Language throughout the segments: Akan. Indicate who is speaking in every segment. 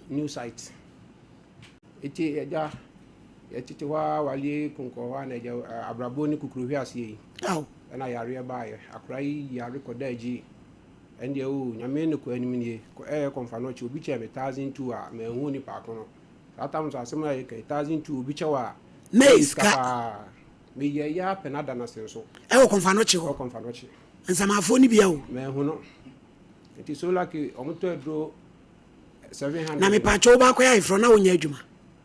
Speaker 1: new site. Iti eja yetiti wa wali kunko wa na eja abrabo ni kukuruhwi asiye.
Speaker 2: Aw.
Speaker 1: Na yare baaye akrai yare kodaji ende o nyame ne ko anim nie ko konfa no chi obi che me 1002 a me hu ni pa kono atam so asem ya ke 1002 obi che wa
Speaker 2: Meska
Speaker 1: me ye ya penada na senso
Speaker 2: wo konfa no chi ho
Speaker 1: konfa no chi
Speaker 2: nsamafo ni bia wo
Speaker 1: me hu no enti so like omoto edro 700
Speaker 2: na me pa cho ba ko ya ifro na wonya adwuma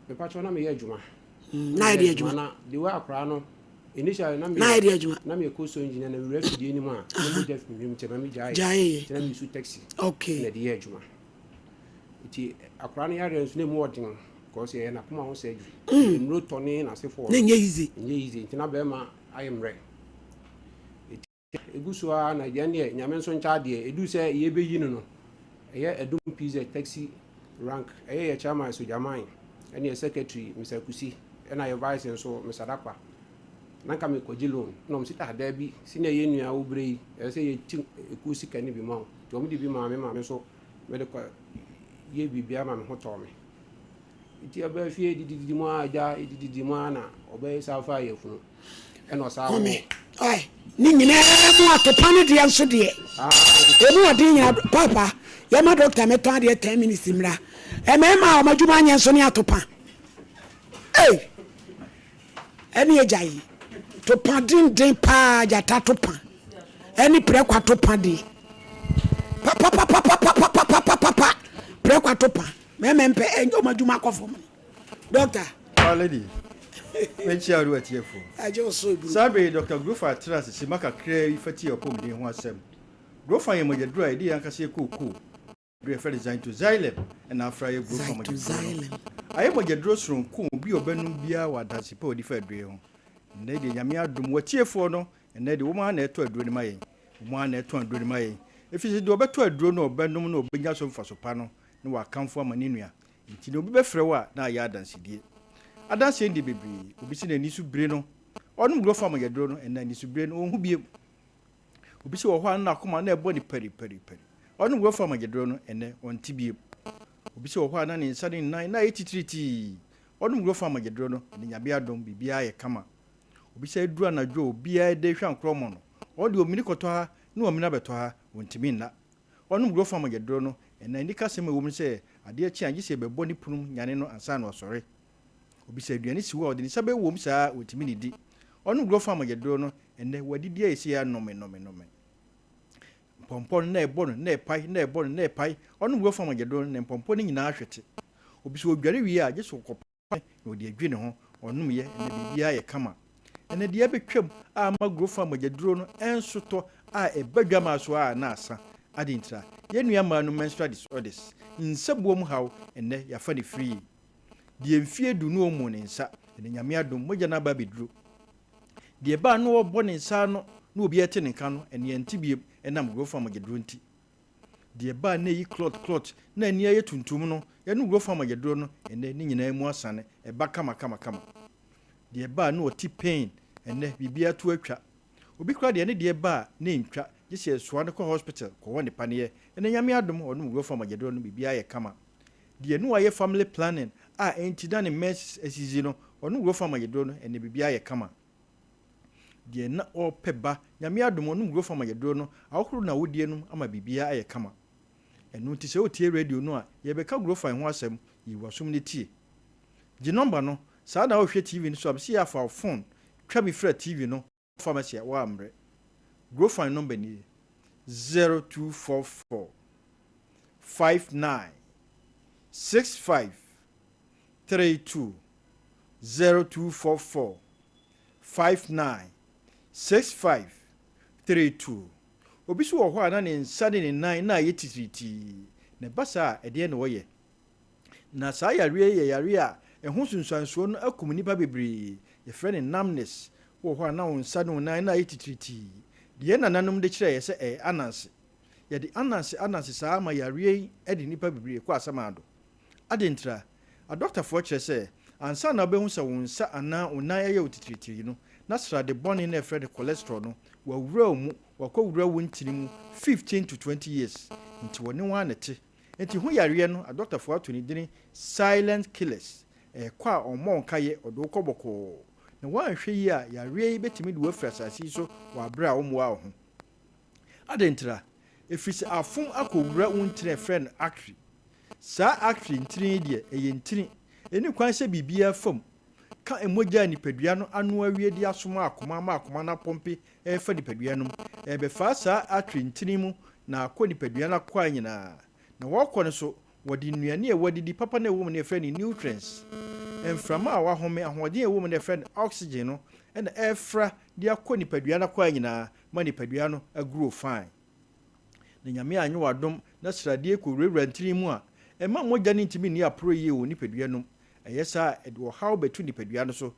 Speaker 1: me pa cho na me ye adwuma
Speaker 2: na ye adwuma
Speaker 1: na de wa akra no initially na me na me ko so engineer na we refugee ni mu a mo def me mte na me jaye na me su taxi
Speaker 2: okay
Speaker 1: na de ye adwuma iti akra na yare nso na mu odin because ye na kuma ho say mro toni na se for
Speaker 2: na nye easy
Speaker 1: iti na be ma ayem re iti eguso na je ne nyame nso ncha de edu se ye be yi no ye edum pizza taxi rank ye chairman so jaman ene secretary Mr. Kusi ena ye vice nso Mr. Dakwa nanka me koji loan no msita da bi sine ye nua wo brei e se ye ti eku sika ni bi ma to mo di bi ma me so me de ko ye bibia ma me ho to me iti aba fie didi mo aja didi mo ana obe sa fa ye funu e no sa wo
Speaker 2: oi ni nyina mo atopa ne de nso de e mo odi nya papa ye ma doctor me to de 10 minutes mra e me ma o madwuma nya nso ne atopa eni ejai to padin den pa jata to pa eni prekwa to pa di pa prekwa to pa me mpe enjo maduma kofo doctor
Speaker 3: lady when she are at yefo
Speaker 2: ajo so ibu
Speaker 3: sabe Dr. Grofa trust si maka kre ifati opom den ho asem Grofa ye moje dry di anka se koku refer design to xylem and afra ye Grofa moje xylem aye moje dro sron ko bi obanum bia wadase pa odi fa dre ho ne de nyame adum watiefo no ne de wo ma na eto aduro ni mayen wo ma na eto aduro ni mayen efisi de obeto aduro no obanum no obenya so mfa so pa no ne wa kanfo amane nua nti ne obi befrɛ wa na ya adansedie adanse ndi bebre obi si na ni su bre no onum Grofa ma yeduro no na ni su bre no onhu bie obi si wo ho na akoma na ebo ni peri onum Grofa ma yeduro no ene onti bie obi si wo ho na ne nsa ne nan na etitriti onum Grofa ma yeduro no ne nyabe adom bibia ye kama obi si edura na dwo bia de hwa nkromo no odi omini koto ha na omina beto ha wontimi nna onum Grofa ma yeduro no ena ni kasem wo mi se ade chi anje se bebo ni punum nyane no ansa na osore obi se aduane si wo odi ni sabe wo mi saa wotimi ni di onum Grofa ma yeduro no ene wadidi esi ya nome pompon na ebo no na epai na ebo no na epai onum Grofa ma yeduro no ne pompon ni nyina ahwete obi se odware wi a je so kopa na odi adwi ne ho onum ye ene bibia ye kama ene de abetwam a ma Grofa ma yeduro no enso to a ebadwa ma so a na asa adintra yenua ma no menstrual disorders nsabuom haw ene ya fa ni free die mfie du no mu ne nsa ene nyame adom moja na ba beduro die ba no obo ne nsa no na obi ete ne ka no ene yantibie enam Grofa ma yeduro nti die ba na yi clot na ani aye tuntum no yenu Grofa ma yeduro no ene ni nyina mu asane e ba kama die ba na oti pain ene bibia to atwa obi kra de ne die ba na ntwa gese soa ne ko hospital ko woni panie ene nyame adom onum Grofa ma yeduro no bibia ye kama die no aye family planning a entida ne mess asizi no onum Grofa ma yeduro no ene bibia ye kama die na opeba nyame adom onum Grofa ma yeduro no awokro na wodie no ama bibia aye kama enu ti se otie radio no a ye beka Grofa ho asem yiwasum ne tie gi number no saa na ohwe TV no so absi ya fa phone twa mi fra TV no pharmacy wa amre Grofa number ni 0244 59 65 32 0244 59 65 32 obi so wo ho ana ne nsa ne nan na ye titiriti ne basa ede ne wo ye na saa yare a ehun sunsansuo no akum nipa bebre ye frɛ ne numbness wo ho ana wo nsa ne nan na ye titiriti de na nanom de kire ye sɛ ananse ye de ananse saa ma yare ede nipa bebre ko asamado adentra a doctor for kire sɛ ansa na obehu sɛ wo nsa ana onan aye utitiriti no na sra de bone na efre de cholesterol no wa wura mu wa ko wura wo ntini mu 15 to 20 years nti woni wa nete enti ho yareɛ no a doctor fo ato ne din silent killers kwa ɔmɔ nkaye ɔdo kɔbɔkɔ na wanhwɛ yi a yareɛ yi betimi de wafra asase so wɔ abra a ɔmoa ho adentra efisi afom akowura wontre friend actory saa actory ntiri de ɛyɛ ntiri eni kwan sɛ bibia fam ka emoja nipadua no anu awie de asoma akoma na pompe fa nipadua no be fa saa actory ntiri mu na akɔ nipadua na kwa nyina na wɔkɔ no so wɔde nnuane a wɔdidi papa na ɛwɔ mu ne friend nutrients emframa a wahome ahoɔden a ɛwɔ mu ne friend oxygen no na ɛfra de akɔ nipadua na kwa nyina ma nipadua no agro fine na nyame anyo wadom na srade ekowura ntiri mu a ɛma mogya ne ntimi ni apro yie wɔ nipadua no ɛyɛ saa ɛde wɔ haw bɛtu nipadua no so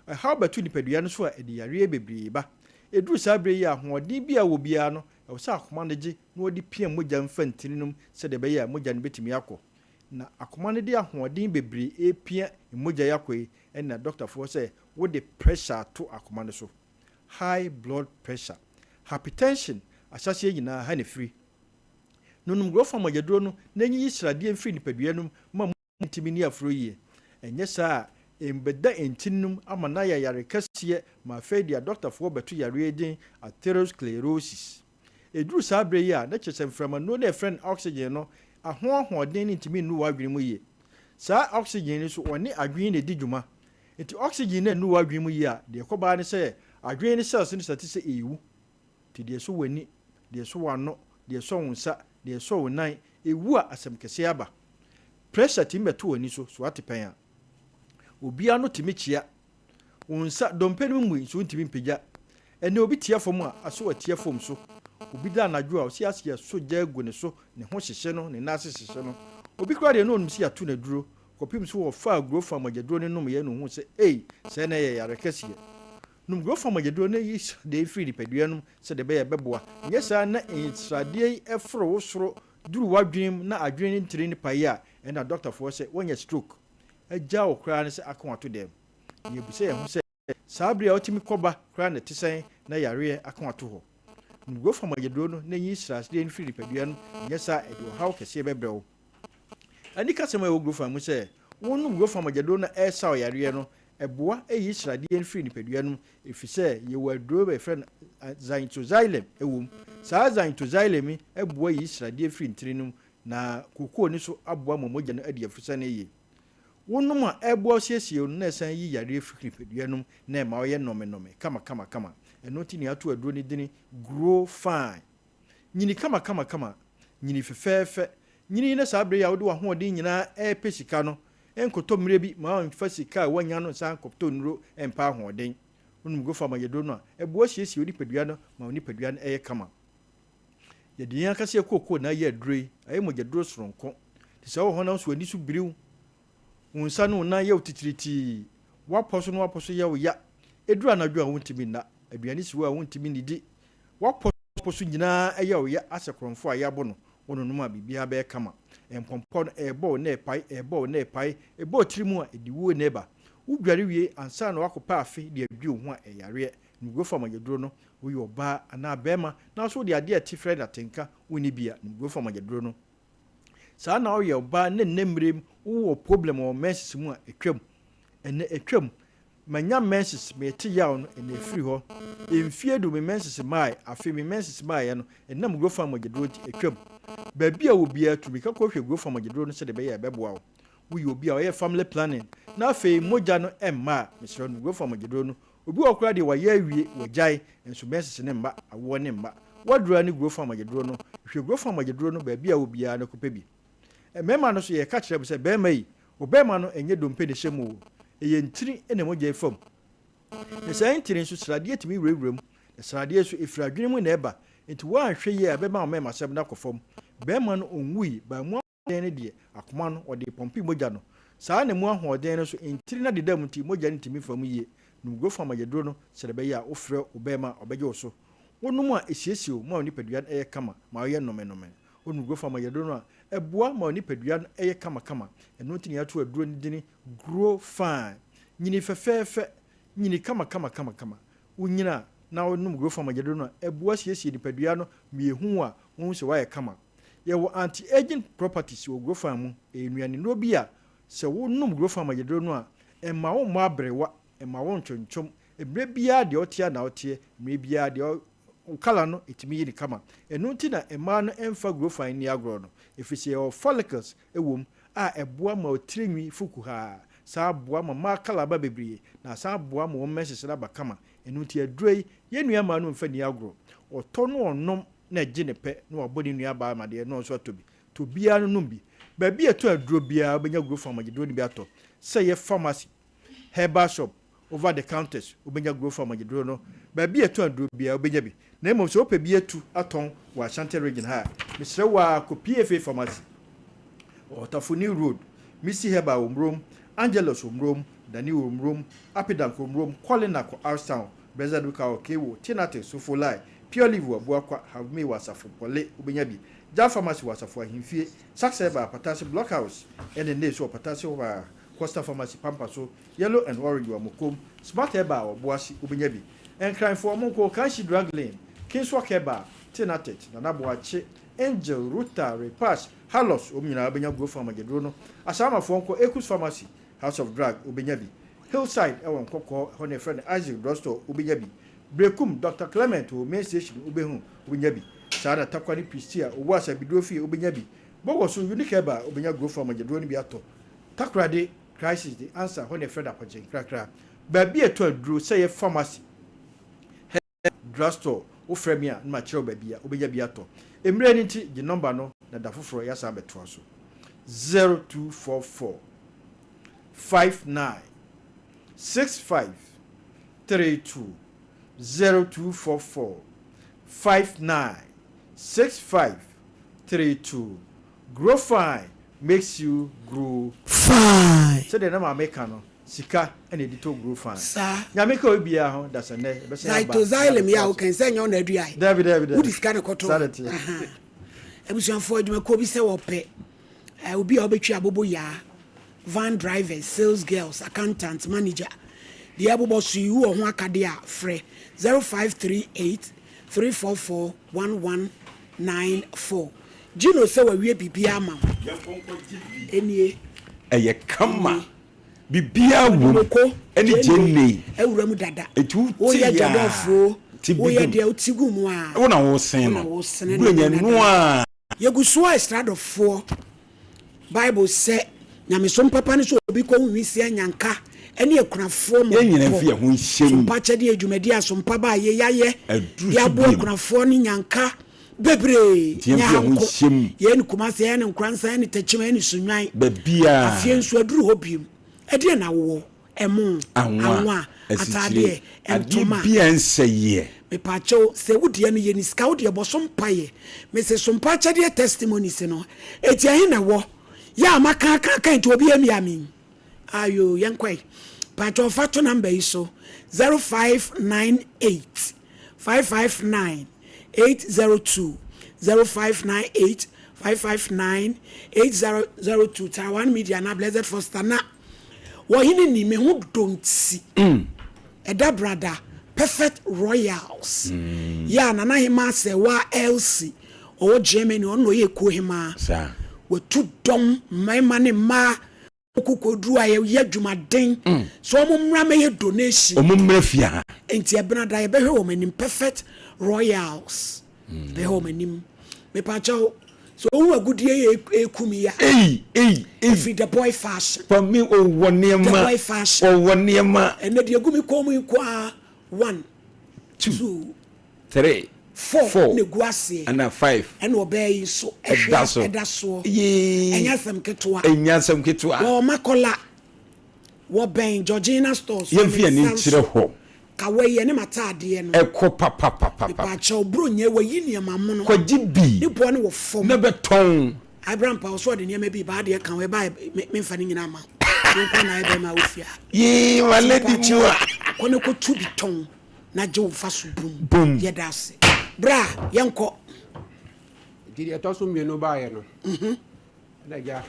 Speaker 3: haw bɛtu nipadua no so a ɛde yare bebree ba eduru saa bere yi ahoɔden bi a wɔ bia no ɛwɔ sɛ akoma no gye na wɔde pia mogya mfa ntiri no sɛ de bɛyɛ a mogya no betumi akɔ na akoma no de ahoɔden bebree epia mogya yakɔ yi ɛna doctorfoɔ sɛ wɔde pressure to akoma no so high blood pressure hypertension ahyɛseɛ nyinaa ha ne firi nonum grofo magyaduro no nanyi yisrade mfiri nipadua no ma ntimi ni afro yie enye saa embeda entinum ama na yare kasiye ma fedia doctorfo beto yare din atherosclerosis eduru saa bre yi a na kyesem frama no na friend oxygen no ahoɔden ntimi nu wadwene mu yie saa oxygen ni so oni adwen na di dwuma enti oxygen na nu wadwene mu yie a de kɔba ne sɛ adwen ne cells ne sate sɛ ewu ti de so wani de so wano de so wonsa de so wonan ewu a asem kese aba pressure timbeto ani so atepan a obia no timi kyia wonsa dompe no mu so ntimi mpagya ene obi tia fom a aso atia fom so obi da anadwo a osi asia so gya gu ne so ne ho hyehye no ne nase hyehye no obi kura de no onum si ato na duro kopim so wo fa agro fa magyaduro ne nom ye no hu se se na ye yare kese num go fa magyaduro ne yi de free di padua no se de be ye beboa nye sa na insrade efro wo soro duru wadwem na adwen ntiri ne paye a na doctor for say when you stroke agya okra ne se akonwato dem ye bu se ye ho se sabria otimi koba kra ne tisen na yare akonwato ho num go fa magyaduro no na yi srade ne free di padua no nye sa e do haw kese bebrewo ani kasema e wo go fa mu se wonum go fa magyaduro na e sa yare no eboa eyi srade ne free nipadua no efise ye waduro be friend zintoxylem ewom saa zintoxylem eboa yi srade free ntiri no na kokoo ni so aboa momogya no ade afisa na ye wonum a eboa siesie no na san yi yare free nipadua no na ma oye nome kama eno ti ni ato aduro ni dini grow fine nyini kama nyini fefefe nyini na saa bre ya wo de wa ho de nyina pesika no enkoto mire bi ma onfa sika wanya no san kopto nuro empa hoden onum go fa mayedo no ebo siesie odi padua no ma oni padua no kama ye de yan kase kokko na ye adroi aye mogyaduro soronko ti se wo hono so ani so biriw unsa no na ye otitiriti waposo ye wo ya edura na dwo a wontimi na aduane siwo a wontimi nidi waposo nyina ye wo ya asekronfo a ya bo no ononum a bibia be kama empompo ebo na epai ebo tirimu a ediwo neba udware wie ansa na wakopa afi de adwi ho a yare nugo fa magyaduro no wo yo ba ana bema na so de ade ati friend atenka woni bia nugo fa magyaduro no saa na wo yo ba ne nemrem wo problem o menses mu a etwam manya menses me ti yaw no ene free ho emfie do me menses mai afi me menses mai no enam nugo fa magyaduro ti etwam babia obi atumi ka kohwe go from agedro no se de be ya beboa wo yi obi a o ye family planning na fe moja no emma misro no go from agedro no obi okura de wa ya awie wajai enso benses ne mba awo ne mba wadura ni go from agedro no hwe go from agedro no babia obi a no kopa bi mema no so ye ka kire se be mai obema no enye dompe de hyemu eye ntiri ene moja efam ne sai ntiri nso srade atimi wurewurem srade so efradwene mu na eba enti wa hwe ye abema o mema sɛm na kɔfam bema no onwui ba mu ahoɔden ne de akoma no ɔde pompi mogya no saa ne mu ahoɔden no so ntiri na deda mu nti mogya ne timi fam yie no go fam agedro no sɛ de be ya ofrɛ obema ɔbɛgye wo so wonum a esiesie o ma oni padua no kama ma ɔyɛ nome onu go fam agedro no a ɛboa ma oni padua no kama ɛno ntini ato aduro ne dini grow fine nyini fefefe nyini kama unyina na onum go fam agedro no ɛboa siesie di padua no miehu a won se wa kama Yewo anti-aging properties wo grow farm enuane no bia se wo num grow farm agedro no a emma wo mo abrewa emma wo ntwonchom ebre bia de otia na otie mre bia de kala no etimi yiri kama enu nti na emma no emfa grow farm ni agro no efisi o follicles ewom a eboa ma otirinwi fuku ha sa aboa ma kala ba bebriye na sa aboa ma wo mesese ba kama enu nti adroi ye nua ma no mfa ni agro oto no onom na gine pe na obodi nua ba ma de no so to bia no num bi ba bia to adro bia obenya grow farm agedro ni bi ato say ye pharmacy herbal shop over the counters obenya grow farm agedro no ba bia to adro bia obenya bi na emom so ope bia tu aton wa Ashanti region ha misre wa ko PFA pharmacy Otafuni road Missy Heba umrom Angelos umrom Dani umrom Apidank umrom Colina ko Arstown Bezaduka okewo Tinate Sofolai Pure Live Wabuakwa have me wasafu pole ubenyabi Ja pharmacy wasafu ahimfie Sakseba Patasi Blockhouse and the so Patasi over Costa Pharmacy Pampaso Yellow and Orange Wamukom Smart Heba Wabuasi ubenyabi and crime for Monko Kanshi Drug Lane Kinswalk Heba Tinate Nanabuache Angel Ruta Repass Halos Omina Abenya Grow Farm Agedro no Asama Fonko Ekus Pharmacy House of Drug Ubenyabi Hillside Ewon Koko Hone friend Isaac Drosto Ubenyabi Brekum Dr. Clement o main station Ubehu Ubenyabi Sada Takwani Pistia Uwasa Bidrofi Ubenyabi Bogo so unique eba Ubenya Grow Farm Agedro ni biato Takrade crisis the answer Hone friend Apache Krakra Baby a to Drew say pharmacy drugstore Ufremia Machiro Babia Ubenyabi ato Emre nti the number no na da foforo ya sa beto so 0244 59 65 32 0244 59 65 32 grow fine makes you grow
Speaker 2: fine
Speaker 3: so the na make no sika and edito grow fine
Speaker 2: sa
Speaker 3: nyameka obia ho da se ne be se
Speaker 2: ba to xylem ya o kan se nya na aduai
Speaker 3: David
Speaker 2: who dis kind of koto ebusuanfo adwuma ko bi se wo pe obi a obetwi abobo ya van drivers sales girls accountants manager the abobo so you ho akade a frɛ 0538 344 1194 Gino se wa wie bibia ama enie
Speaker 4: eye kama bibia wo eni jenne
Speaker 2: ewuram dada
Speaker 4: etu
Speaker 2: o ye jadofo o ye de otigu mu a
Speaker 4: wo na wo sen no bunya no a
Speaker 2: yegusuwa estradofo Bible say nyamesom papa ne so obi ko nwisi anyanka ene ekunafo mo
Speaker 4: nyina mfi ho hyem
Speaker 2: sompa chede adwumadi asompa ba ye yaye ya bo ekunafo ne nyanka bebre nyanko ye ne kumase ye ne nkransa ye ne tachima ye ne sunwan
Speaker 4: babia
Speaker 2: afie nso aduru hobiem ede na wo emu anwa atade entoma
Speaker 4: bia nseye
Speaker 2: me pacho se wudie no ye ni ska wudie bosompa ye me se sompa chede testimonies no etia he na wo ya maka kan to obi ami ayo yankwai pacho fato number iso 0598 559 802 0598 559 802 Taiwan Media na Blessed Foster na wo hini ni me hu donti eda brother Perfect Royals ya na hima se wa LC o Germany ono ye ko hima
Speaker 4: sa
Speaker 2: wetu dom maimane ma okukodru aye adwumaden so omumra me donation
Speaker 4: omumra fia
Speaker 2: enti ebenada ye behwe omanim Perfect Royals be omanim me pacho so who agudie ekumi ya if the boy fashion
Speaker 4: for me o woniema
Speaker 2: the boy fashion
Speaker 4: o woniema
Speaker 2: ene de agumi komu kwa 1 2
Speaker 4: 3
Speaker 2: 4 neguase
Speaker 4: and 5
Speaker 2: and obey so edaso enyasem ketwa wo makola wo ben Georgina stores
Speaker 4: yemfia ni ntire ho
Speaker 2: kawaye ne matade no
Speaker 4: eko papa
Speaker 2: pa cha obronye wayi ne mamu no
Speaker 4: kwaji bi
Speaker 2: ni bo ne wo fom
Speaker 4: na beton
Speaker 2: Abraham pa so de ne ma bi ba de kan we ba me mfa ne nyina ma nko na ebe ma ofia
Speaker 4: ye waledi mu a
Speaker 2: kono ko tu biton na je wo fa so bum ye dase bra yanko
Speaker 1: didi etoso mienu ba ye no na ja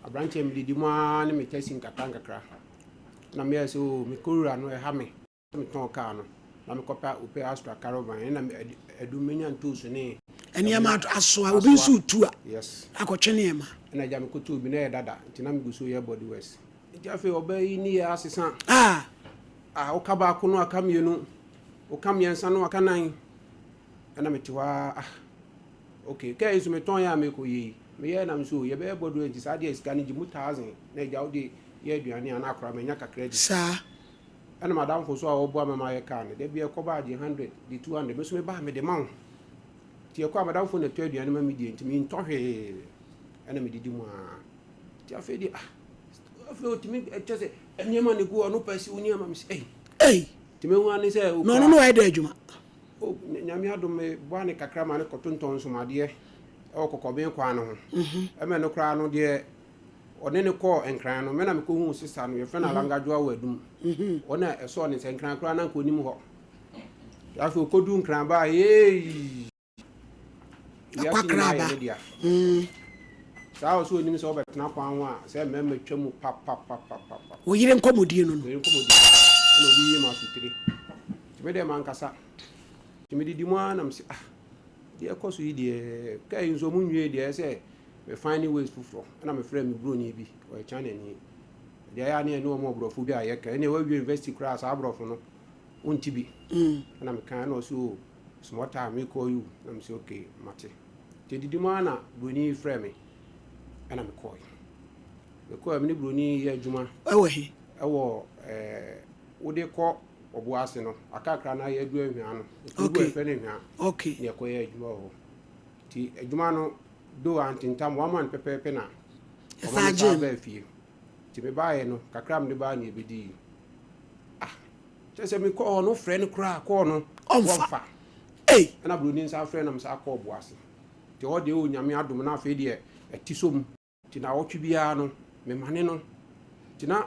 Speaker 1: abranche mi didi ma ne me tesi nkakra na me so me korura no e ha me ton ka no na me kopa upe astra caravan na me edumenya ntoso ne
Speaker 2: enema asoa obi nso tu a
Speaker 1: yes
Speaker 2: akotwe nema
Speaker 1: na ja me koto bi na dada ntina me guso ye body west nti afi obai ni ya asesa o ka ba ko no aka mienu o ka miensa no aka nan na me tiwa okay kai isu me ton ya me ko yi me ye na me so ye be body west sa dia sika ni ji 1000 na ja o de ye aduane ana akora me nya ka credit
Speaker 2: sa
Speaker 1: ana madam fo so a obo amama ye ka ne de bi e ko ba je 100 di 200 me so me ba me de ma ti e ko madam fo na to aduane ma me di enti me ntohwe ana me didi mu ti afi di afi o ti me tese enyema ne ku ono pasi unyema me sei ti me hu ani se
Speaker 2: no e da adwuma
Speaker 1: o nyame adom me bo ani kakra ma ne kotonton so made e o kokoben kwa no ho e me no kra no de one ne ko enkran no me na me ko hu sisa no ye fe na langajo awa dum ona eso ne se enkran kra na ko nim ho afi ko du enkran ba
Speaker 2: akwa kra ba
Speaker 1: saa so nim se obetena kwan wa se memme twam pa
Speaker 2: wo yire nkomodie no
Speaker 1: no bi ye ma sutire ti me de man kasa ti me didi mu anam se de ekoso yi de kai nzo mu nwie de se me finding ways fufuro na me frɛ me bro ni bi o channel ni de ya ne no mo brofo bi aye ka ne wa university class abrofo no unti bi na me kan no so small time me call you na me say okay mate ti didi mu ana bro ni frɛ me ana me call me ni bro ni ye adwuma
Speaker 2: ewe
Speaker 1: wo de ko obo ase no akakra na ye adu ahwan no obo efe ne hwan
Speaker 2: okay
Speaker 1: ne ko ye adwuma ho ti adwuma no do antintam waman pepepe na
Speaker 2: sa
Speaker 1: ba fie ti me baaye no kakra me ba na ebedi tese me ko no frɛ no kra ko no
Speaker 2: onfa
Speaker 1: na bro ni nsa frɛ na me sa ko obo ase ti o de o nyame adom na afi de etisom ti na wotwe bia no me mane no ti na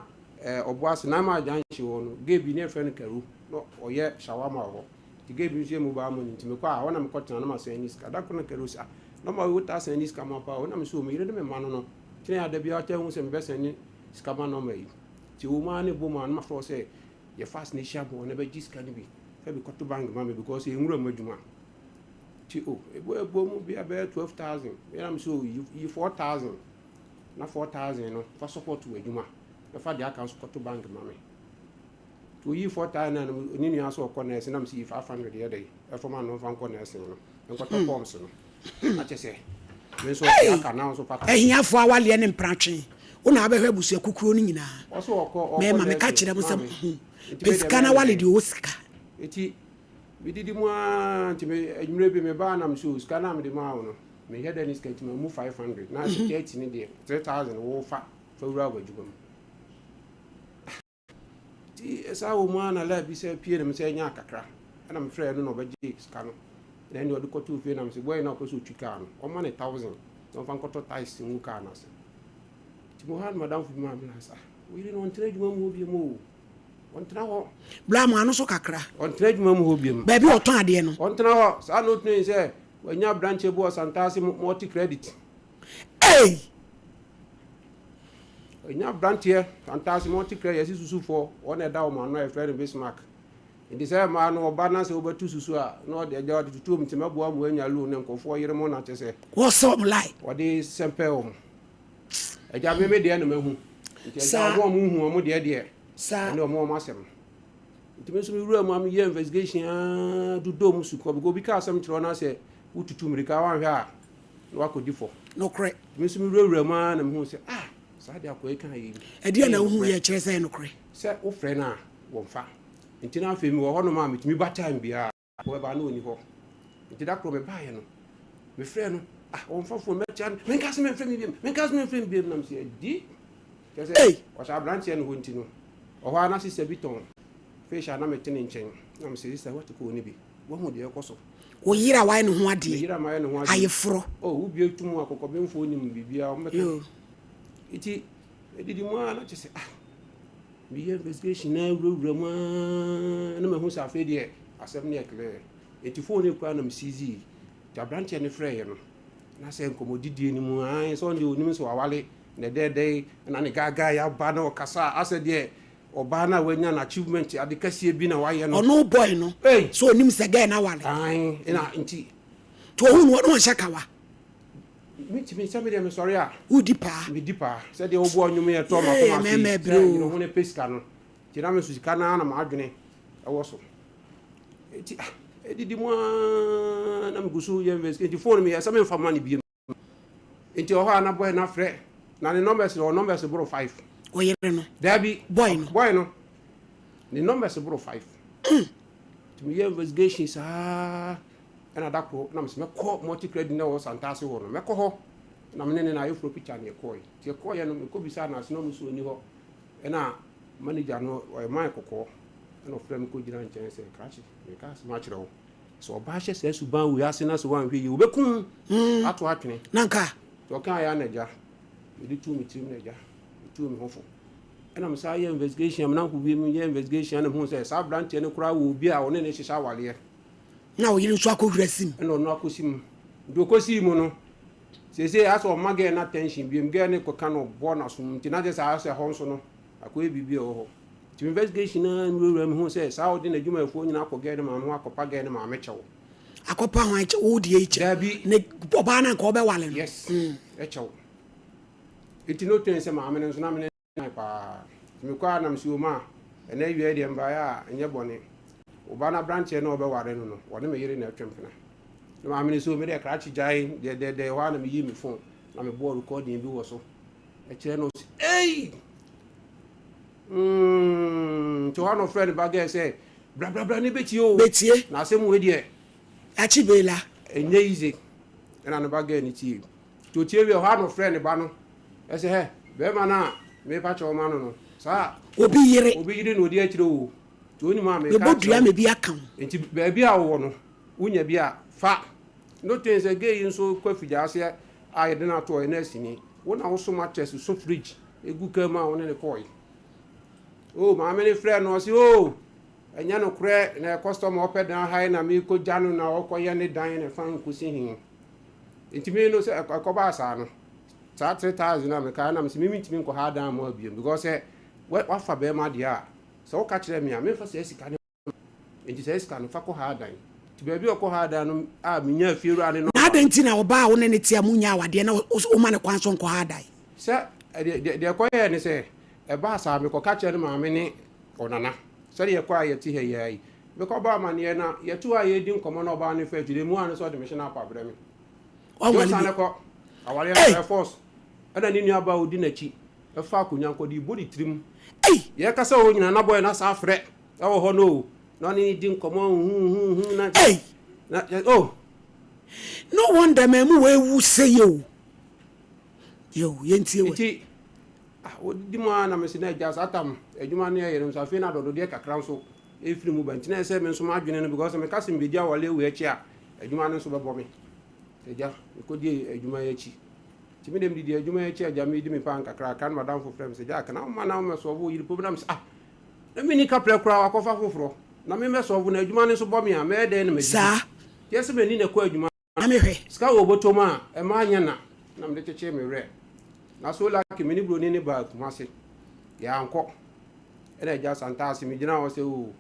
Speaker 1: obuase na ma janchi wo no gebi ne fe no karu no oye shawama ho ti gebi nso mu ba mo nti me kwa wona me kotena na ma so ani ska da ko no karu sa no ma wuta sa ani ska ma pa wona me so me yire de me mano no ti na da bia ta hu se me besa ni ska ma no ma yi ti wo ma ne bo ma no ma fro se ye fast ne sha bo ne ba jiska ni bi fe bi koto bang ma me because e nwura madwuma ti ebo mu bia be 12000 me na me so yi 4000 na 4000 no for support to adwuma the fact the account to bank mama to yi 4,000 na ni nua so ko na ese na msi 500 ye dey e for man no fan ko na ese no enko to forms no a chese me so ya ka na so pata
Speaker 2: ehia fo awale ne mpratwe una abehwe busu akukuro ni nyina
Speaker 1: oso oko
Speaker 2: me ma me ka kire mo sam pesika na wale di osika
Speaker 1: eti bididi mu anti me adwumre bi me ba na mso sika na me de ma wo no me head any skate me mu 500 na 30 ni de 3000 wo fa wura badwuma esa wo mu ana la bi se pie na me se nya kakra na me frɛ no no baje ska no na ni odikoto fie na me se boy na ko so twika no o ma ne 1000 no fan koto ties mu ka na se ti mo han madam fu ma na sa we ni on trade mu obi mu on tra ho
Speaker 2: bla ma no so kakra
Speaker 1: on trade mu obi mu
Speaker 2: ba bi oton ade no
Speaker 1: on tra ho sa no tun se we nya branch e bo santase multi credit nya branch here santase multi credit yesi susu for on e da o ma no e friend Bismarck ndi se ma no oba na se obetu susu a no de ja de tutu mtima bo amu anya lu ne nkofo yire mo na chese
Speaker 2: what's up like
Speaker 1: o de sempe o eja me de na mahu nti eja bo mu hu o mo de sa ne o mo asem nti me so mi wura mu am ye investigation do do mu su ko bi ka asem kiro na se ututu mirika wan hwe a no akodi fo
Speaker 2: no correct
Speaker 1: me so mi wura mu na me hu se sa de akoy kan yi
Speaker 2: e dia na hu ye kire se no correct
Speaker 1: se wo frɛ na wo mfa nti na afemi wo ho no ma metimi ba time bia wo ba na oni ho nti da kro me ba ye no me frɛ no wo mfa fo me chan me nka se me frɛ me biem na me se di kese wo sa branch ye no ho nti no o ho ana sise bi ton fish ana me tene nchen na me se sisa what ko ni bi wo hu de ekoso
Speaker 2: wo yira wai no ho ade
Speaker 1: yira mai no ho ade
Speaker 2: ayefro
Speaker 1: wo bi etum akokɔ bemfo ni bibia o meka iti edidi mu ana chese me investigation na wura mu na me hu sa fe de asem ne clear eti phone e kwa na me CZ ta branch ne frɛ ye no na se nkomodidie ni mu so nde onim so awale ne dede na ne gaga ya ba na okasa ase de oba na wanya na achievement ade kasie bi na waye no
Speaker 2: ono boy no so onim se ga na wale
Speaker 1: ina nti
Speaker 2: to hu no shakawa
Speaker 1: me say me sorry ah
Speaker 2: udi pa
Speaker 1: me dipa say de obo onwum ye to ma ko ma say you know hu ne pesika no ti na me su sika na ma adwene e wo so ti edidi mo na me gusu ye investigate phone me ya say me fa money bi enti o ha na boy na frɛ na ne numbers bro 5
Speaker 2: o yere no
Speaker 1: there be
Speaker 2: boy
Speaker 1: no the numbers bro 5 to me investigations and adako na me call multi credit na was antase ho no me ko ho na me ne na ayefro picture na ekoi ti ekoi ya no me ko bisa na se no muso ni ho na manager no o man kokko na ofrem ko gina nchen se krachi me ka se ma kire ho so ba hye se suban wi ase na so wan hwe yi obekun ato atwene
Speaker 2: nanka
Speaker 1: to kan ya na ja me tu mi tim na ja tu mi hofo and I'm say investigation am na ko bi mi investigation na hu say sa branch ne kura wo bi a one ne hyehyɛ awale
Speaker 2: na o yiri so akohurasim
Speaker 1: no no akosim do kosim no say aso mage na tension bi mge ne ko kan obo na so nti na je sa aso ho nso no akoe bibi ho ti investigation na nwura mi hu say sa odi na dwuma afo nyina akɔge ne ma no akɔpa ge ne ma mekyɛw
Speaker 2: akɔpa ho akyɛ wo die ekyɛ ne oba na ko be wale no
Speaker 1: yes ekyɛw iti no ten say ma me nso na me na pa mi kwa na msi oma ena wie de mba ya enye bone oba na branch na obe ware no wone me yire na atwempena na ma me so me de krachi jai de wa na me yi mi phone na me bo recording bi wo so e kire no hey to one of friend bag say bra ni beti o
Speaker 2: betie
Speaker 1: na asem we de
Speaker 2: achi bela
Speaker 1: enye easy na no bag ni ti to tie we one of friend ba no e say he be ma na me pa cho ma no sa
Speaker 2: obi yire
Speaker 1: no di akire o to ni ma me
Speaker 2: ka me bodua me bi aka
Speaker 1: enti ba bi a wo no unya bi a fa no ten say gay nso kwafija ase a yede na to na asini wo na wo so mattress so fridge egu ka ma wo ne koi o ma me ne frɛ no si o enya no kure na customer oped na high na me ko janu na okoye ne dan ne fan kusi hin enti me no se akoba asa no 3,000 na me ka na me se mimi ntimi nko ha dan mo abiem because wa fa be ma dia so wo ka kire me a me fa se sika ne enti se sika no fa ko ha dan ti be bi ko ha dan no a me nya afiru ane no
Speaker 2: na dan ti na oba wo ne ne tia mu nya awade na o ma ne kwan so nko ha dan
Speaker 1: se de ko ye ne se e ba sa me ko ka kire ma me ne onana se de ko aye ti he ye me ko ba ma ne na ye tu aye di nkomo na oba ne fa ti de mu ane so de me hye na pa bre me o wa ne ko awale ya force ana ni nua ba odi na chi e fa akonya nko di body trim ye ka se o nyina na boy na sa frɛ e wo ho no no ni di nkomo hu na na oh
Speaker 2: no wonder me mu we wu say yo ye ntie we
Speaker 1: ti o di mo na me se na ja satam adwuma ne ye no so afi na dodo de kakra so e firi mu ba ntina se me nso ma adwene no because me ka se me dia wale we achi a adwuma no so be bo me eja ko di adwuma ye achi ti me dem di adwuma ye achi aja me di me pa kakra kan madam fo frem se ja kana ma na me so wo yiri problem se na me ni ka prekura akofa foforo na me me so wo na adwuma no so bo me a me de na me
Speaker 2: sa
Speaker 1: yes me ni na ko adwuma
Speaker 2: na me hwe
Speaker 1: ska wo botom a e ma anya na me de cheche me re na so la ke me ni bro ni ba kuma se ya anko e na ja santa se me gina wo se o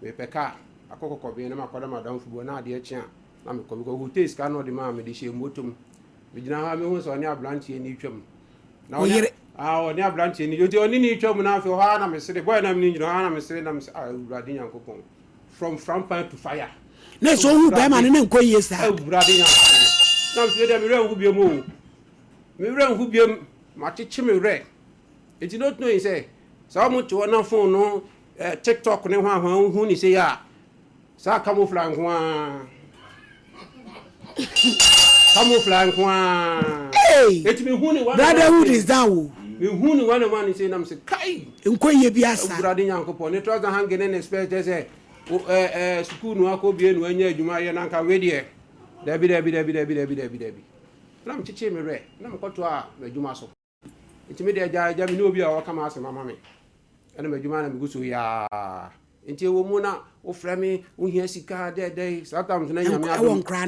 Speaker 1: me peka akokoko bi na makoda madam fo bo na ade achi a na me ko hotel ska no de ma me de hye motom me gina ha me hu so ne ablanche ni twam na oni ablanche ni yoti oni ni twam na afi ha na me sere boy na me ni ha na me sere na me urade nyankopon from fire to fire
Speaker 2: na so hu ba ma ne nko yie sa
Speaker 1: urade nyankopon na me sere de me re hu biem o me re hu biem ma cheche me re it not know say so mo to na phone no TikTok ne ho hu ni say ya sa camouflage ho camouflage ho it me hu ni one
Speaker 2: brotherhood is down
Speaker 1: me hu ni one say na me say kai
Speaker 2: nko yie bi asa
Speaker 1: urade nyankopon ne trouser hang ne expect say school no akobie no anya adwuma ye na nka we de dabi na me cheche me re na me koto a adwuma so itimi de ja me no obi a waka ma ase mama me ena adwuma na me guso ya enti wo mu na wo frame wo hia sika de sometimes na nyame
Speaker 2: ado nkra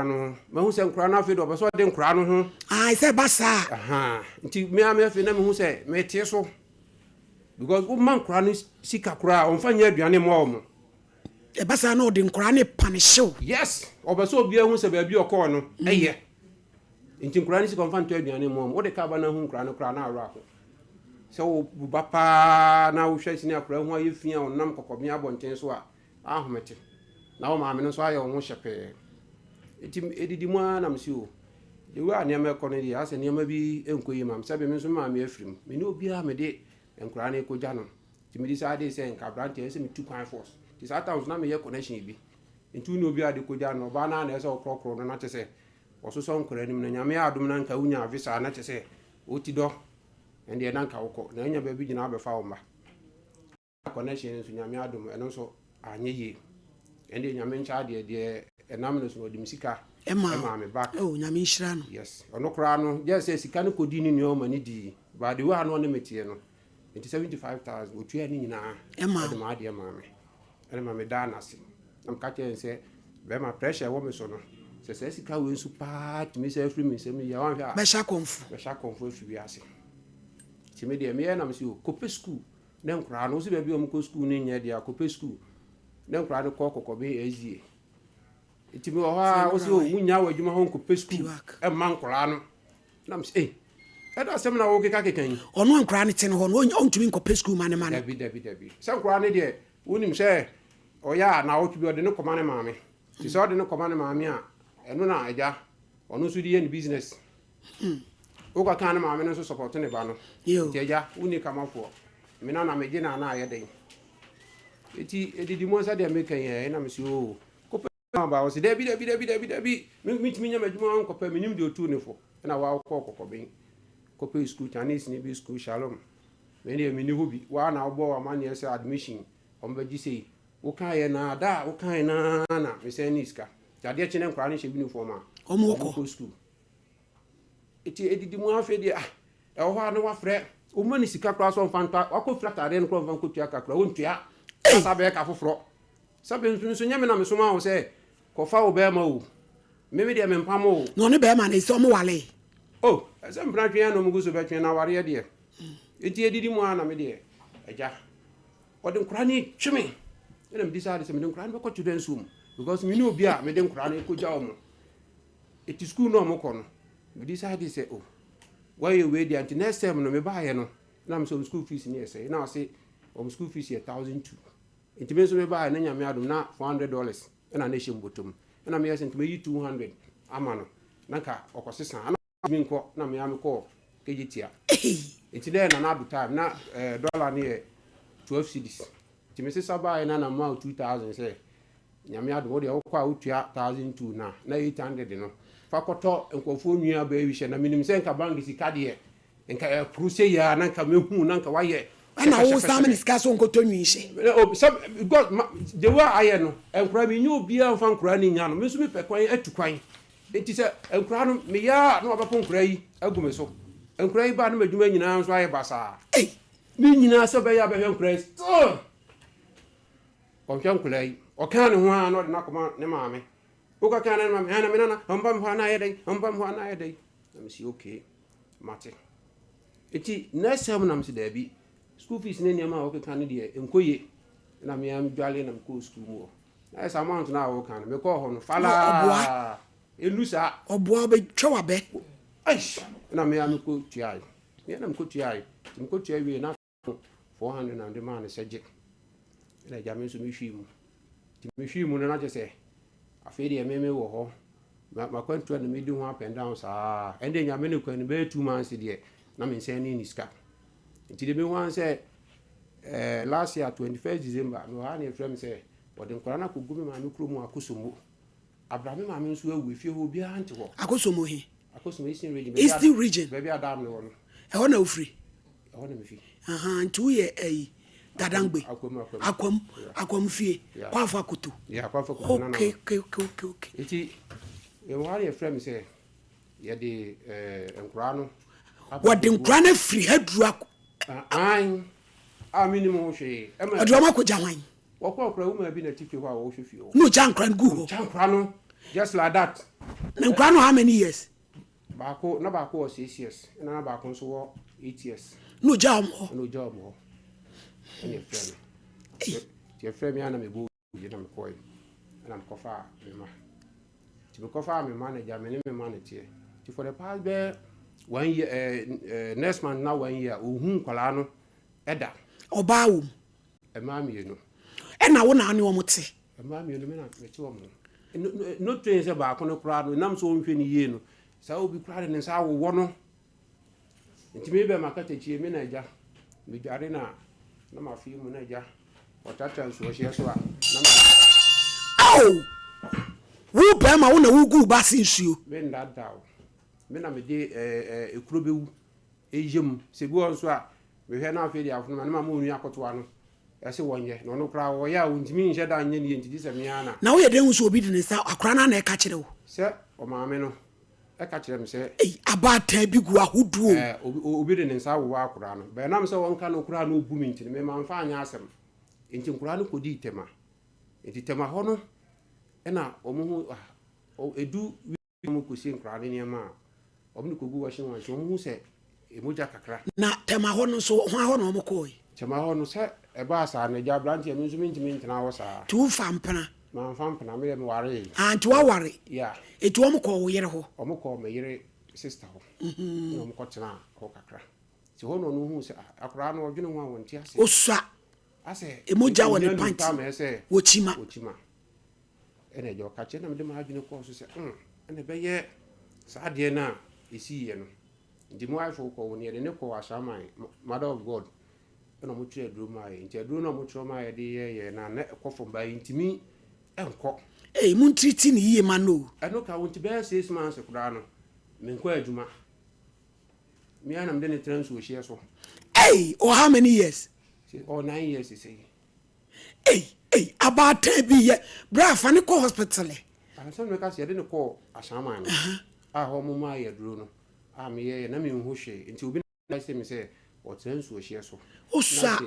Speaker 1: no me hu se nkra no afi do be so de nkra no ho
Speaker 2: ai se basa
Speaker 1: enti me afi na me hu se me tie so because wo man nkra no sika kra on fa nya aduane mo
Speaker 2: e basa na odi nkora ne panishew
Speaker 1: yes obeso obi ehun se ba bi okọ no eye nti nkora ni si konfa nto aduane mo de ka ba na hu nkora no kra na aro ako se wo buba pa na wo hwe sini akora hu ayefia onam kokobia abonten so a ahomete na wo maame no so aye wo hyepe eti edidi mu na msi o de wa ne me kono di ase ne ma bi enkoyi mam se be me so maame afrim me ne obi a me de nkora na ekogya no ti me di sa de se nka brante se me 2 point force ti sa towns na me ye connection bi ntu no obi a de kogya no ba na ese okrokro no na chese ososo nkora nim na nyame adom na nka unya visa na chese oti do ende na nka woko na nya ba bi gina abefa wo ma connection nso nyame adom eno so anye ye ende nyame ncha de enam no so odim sika ema me back
Speaker 2: oh nyame nshira no
Speaker 1: yes ono kra no just say sika no kodi ni no ma ni di ba de wa no ne metie no 75000 otu ya ni nyina
Speaker 2: ema
Speaker 1: de ma de ma me ene ma me da na se am ka chen se be ma pressure wo me so no se sika we nsu pa timi se free me se me ya wan hwa
Speaker 2: be sha konfu
Speaker 1: afi wi ase timi de me na me si o kope school ne nkra no so be bi o mo school ni nya dia kope school ne nkra no kokoko be ezie timi o ha o si o munya wa adwuma ho kope school e ma nkra no na me se Eda sem na wo keka kekan.
Speaker 2: Ono nkra ne te ne ho no ontumi nkope school mane.
Speaker 1: Dabi. Se nkra ne de wonim se oya na wo tbi ode ne koma ne maame. Ti se ode ne koma ne maame a eno na aja ono so di ye business. Wo ka kan ne maame no so support ne ba no. Ti aja woni kamafo. Me na meje na aye den. Eti edidi mo sa de mekan ye na me si o. Kope ba wo se dabi. Me timi nya madwuma nkope me nim de otu ne fo. Na wa kokoko ben. Kope school Chinese ni bi school Shalom me ne mini hobi wa na obo wa man yes admission ombaji sei wo kan ye na da wo kan na me say ni ska jade chene nkra ne shebi ni form a omo school eti edidi mu afa de e wo ha na wa frɛ o mani sika kra so mfanta wako flatare no kro mfan ko tua kakra wo ntua asa be ka foforo sabe nso nyame na me so ma wo say ko fa wo be ma wo me de me mpam wo
Speaker 2: no ne be ma na so mo wale
Speaker 1: oh asem branchia no muguso betwe na ware de enti edidi mu ana me de eja ode nkura ni tweme ena me decide se me de nkura ni be ko chuden sum because me ni obi a me de nkura ni ko ja omo eti school no mo ko no me decide se oh why you wait until next time no me ba ye no na me so school fees ni ese na say school fees ye 1002 enti me so me ba na nya me adom na $400 ena na ehye mbotom ena me yese enti me yi 200 ama no nanka okosesa minko na me am ko kejitia enti dey na na time na dollar ne 12 cedis ti me se saba na ma 2000 say nyame ado de okwa otua 1002 na 800 no fakoto nkofo nua ba wi hye na minim se nka bank sika de nka pruse ya na nka mehu na nka waye
Speaker 2: ana wo sam ni sika so nkoto nwihye
Speaker 1: god the way aye no enkura mi nyu obi a fa nkura ni nya no me so me pekwan atukwan enti se enkura no me ya na obapo nkura yi agume so enkura yi ba na madwuma nyina nso aye basa ni nyina so be ya be nkura yi konkan nkura yi o kan ne ho a no de na koma ne maame o ka kan ne maame ana me na amba mho na aye dai na me si okay mate enti next time na me si da bi school fees ne niam a o ka kan ne de enkoye na me am dwale na me ko school mu na esa amount na o kan me ko ho no fala elusa
Speaker 2: oboa be twa be
Speaker 1: aish na me am ko tuai me na me ko tuai wi na 400 na de man seje ina jame so me hwi mu na je se afedi e me wo ho ma kwantu na me di ho up and down sa ende nyame ne kwan be 2 months de na me sen ni niska nti de me wan say last year 21st December me ha na frem say ode nkora na kogu me ma me kro mu akosomo abraham ma me nso awu fie ho bia ante ho
Speaker 2: akosomo
Speaker 1: Eastern region baby adam ne wono
Speaker 2: e ho na ofri
Speaker 1: e ho na me fi
Speaker 2: ntu ye dadangbe akwam fie kwafa kutu
Speaker 1: na
Speaker 2: okay
Speaker 1: eti e wo ha frem say ye de nkora no
Speaker 2: wode nkora na free hadru
Speaker 1: minimum hwe
Speaker 2: ode ma ko jawan
Speaker 1: okwa wo ma bi na tifi ho a wo hwe fi o
Speaker 2: no jankran gu ho
Speaker 1: jankran no just like that
Speaker 2: nkora no how many years
Speaker 1: baako was 6 years na baako nso wo 8 years
Speaker 2: no job
Speaker 1: any friend ti friend me ana me bo you know, McCoy, and I'm coffee, Mima. To be coffee, my manager, my name is manager. For the past bear 1 year, next month now 1 year, Colano, Edda.
Speaker 2: Obaum.
Speaker 1: A mammy, you know.
Speaker 2: And I want to know what say.
Speaker 1: A mammy, you know, no trains about on a crowd, and I'm so unfinished. So I will be crying and sour one. And to me, by my cottage, you manager, with Arena, no, my few manager, what that chance was yes.
Speaker 2: Oh! Who bear my own who go bass issue?
Speaker 1: Men that down. Men I'm a day a club, a jim, Sebu, so we had now fed out from my moon Yakotuano. I say 1 year, no crowd, or ya, wouldn't mean shed down into this Amiana.
Speaker 2: Now we are doing so obedience out a crown and a catch it.
Speaker 1: Sir, or mamma, I catch them, say,
Speaker 2: about Tabigua who do
Speaker 1: obedience I will walk around. But I'm so one kind of crown no booming to the man fine asem. Into Kurano could eat tema. Into tema honor. And now, a do we sing crown in your ma. Omni could go washing one, so who said, a mujaka.
Speaker 2: Not Temahon, so one on McCoy.
Speaker 1: Temahon said, a bass and a jablanty amusement to me in hours.
Speaker 2: 2 fampana.
Speaker 1: Man, Fampana made them worry.
Speaker 2: And to our worry.
Speaker 1: Yeah,
Speaker 2: it won't call Yero.
Speaker 1: Omoko, my sister. No cotton, Hokakra. So, no, who said, a crown or you know one, Tias.
Speaker 2: Oh, sir.
Speaker 1: I say,
Speaker 2: Emoja on the pint.
Speaker 1: I say,
Speaker 2: Wochima.
Speaker 1: And a joke catching them, the margin of course, and the bay, Sadiana is here. The more I folk near the Nico as my mother of God. And I'm much drew my into no much of my idea, and I net cough by into me and cock.
Speaker 2: Hey, moon treating ye, Manu.
Speaker 1: I look, I want to bear 6 months of Grano. Menquer Juma. Me and I'm then a trans with share so.
Speaker 2: Hey, or how many years?
Speaker 1: Or 9 years, you say.
Speaker 2: Hey, about 10 years. Bra, funny call hospital.
Speaker 1: And some because I didn't call a shaman. I home my drone. I'm here and I'm in Hoshe until we nice to me say, or trans with share so.
Speaker 2: Oh, sir.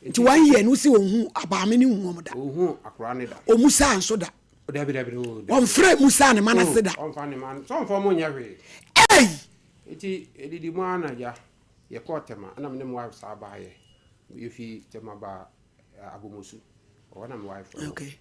Speaker 2: Into 1 year, no see who about many woman.
Speaker 1: Oh, a crowned.
Speaker 2: Oh, Musa and soda. On Fred Musa and Manaseda.
Speaker 1: On funny man, some for money.
Speaker 2: Hey!
Speaker 1: It did man, ya. You caught him, and I'm the wife's abaye. If he tell me about Abumusu, or one of my wife.
Speaker 2: Okay.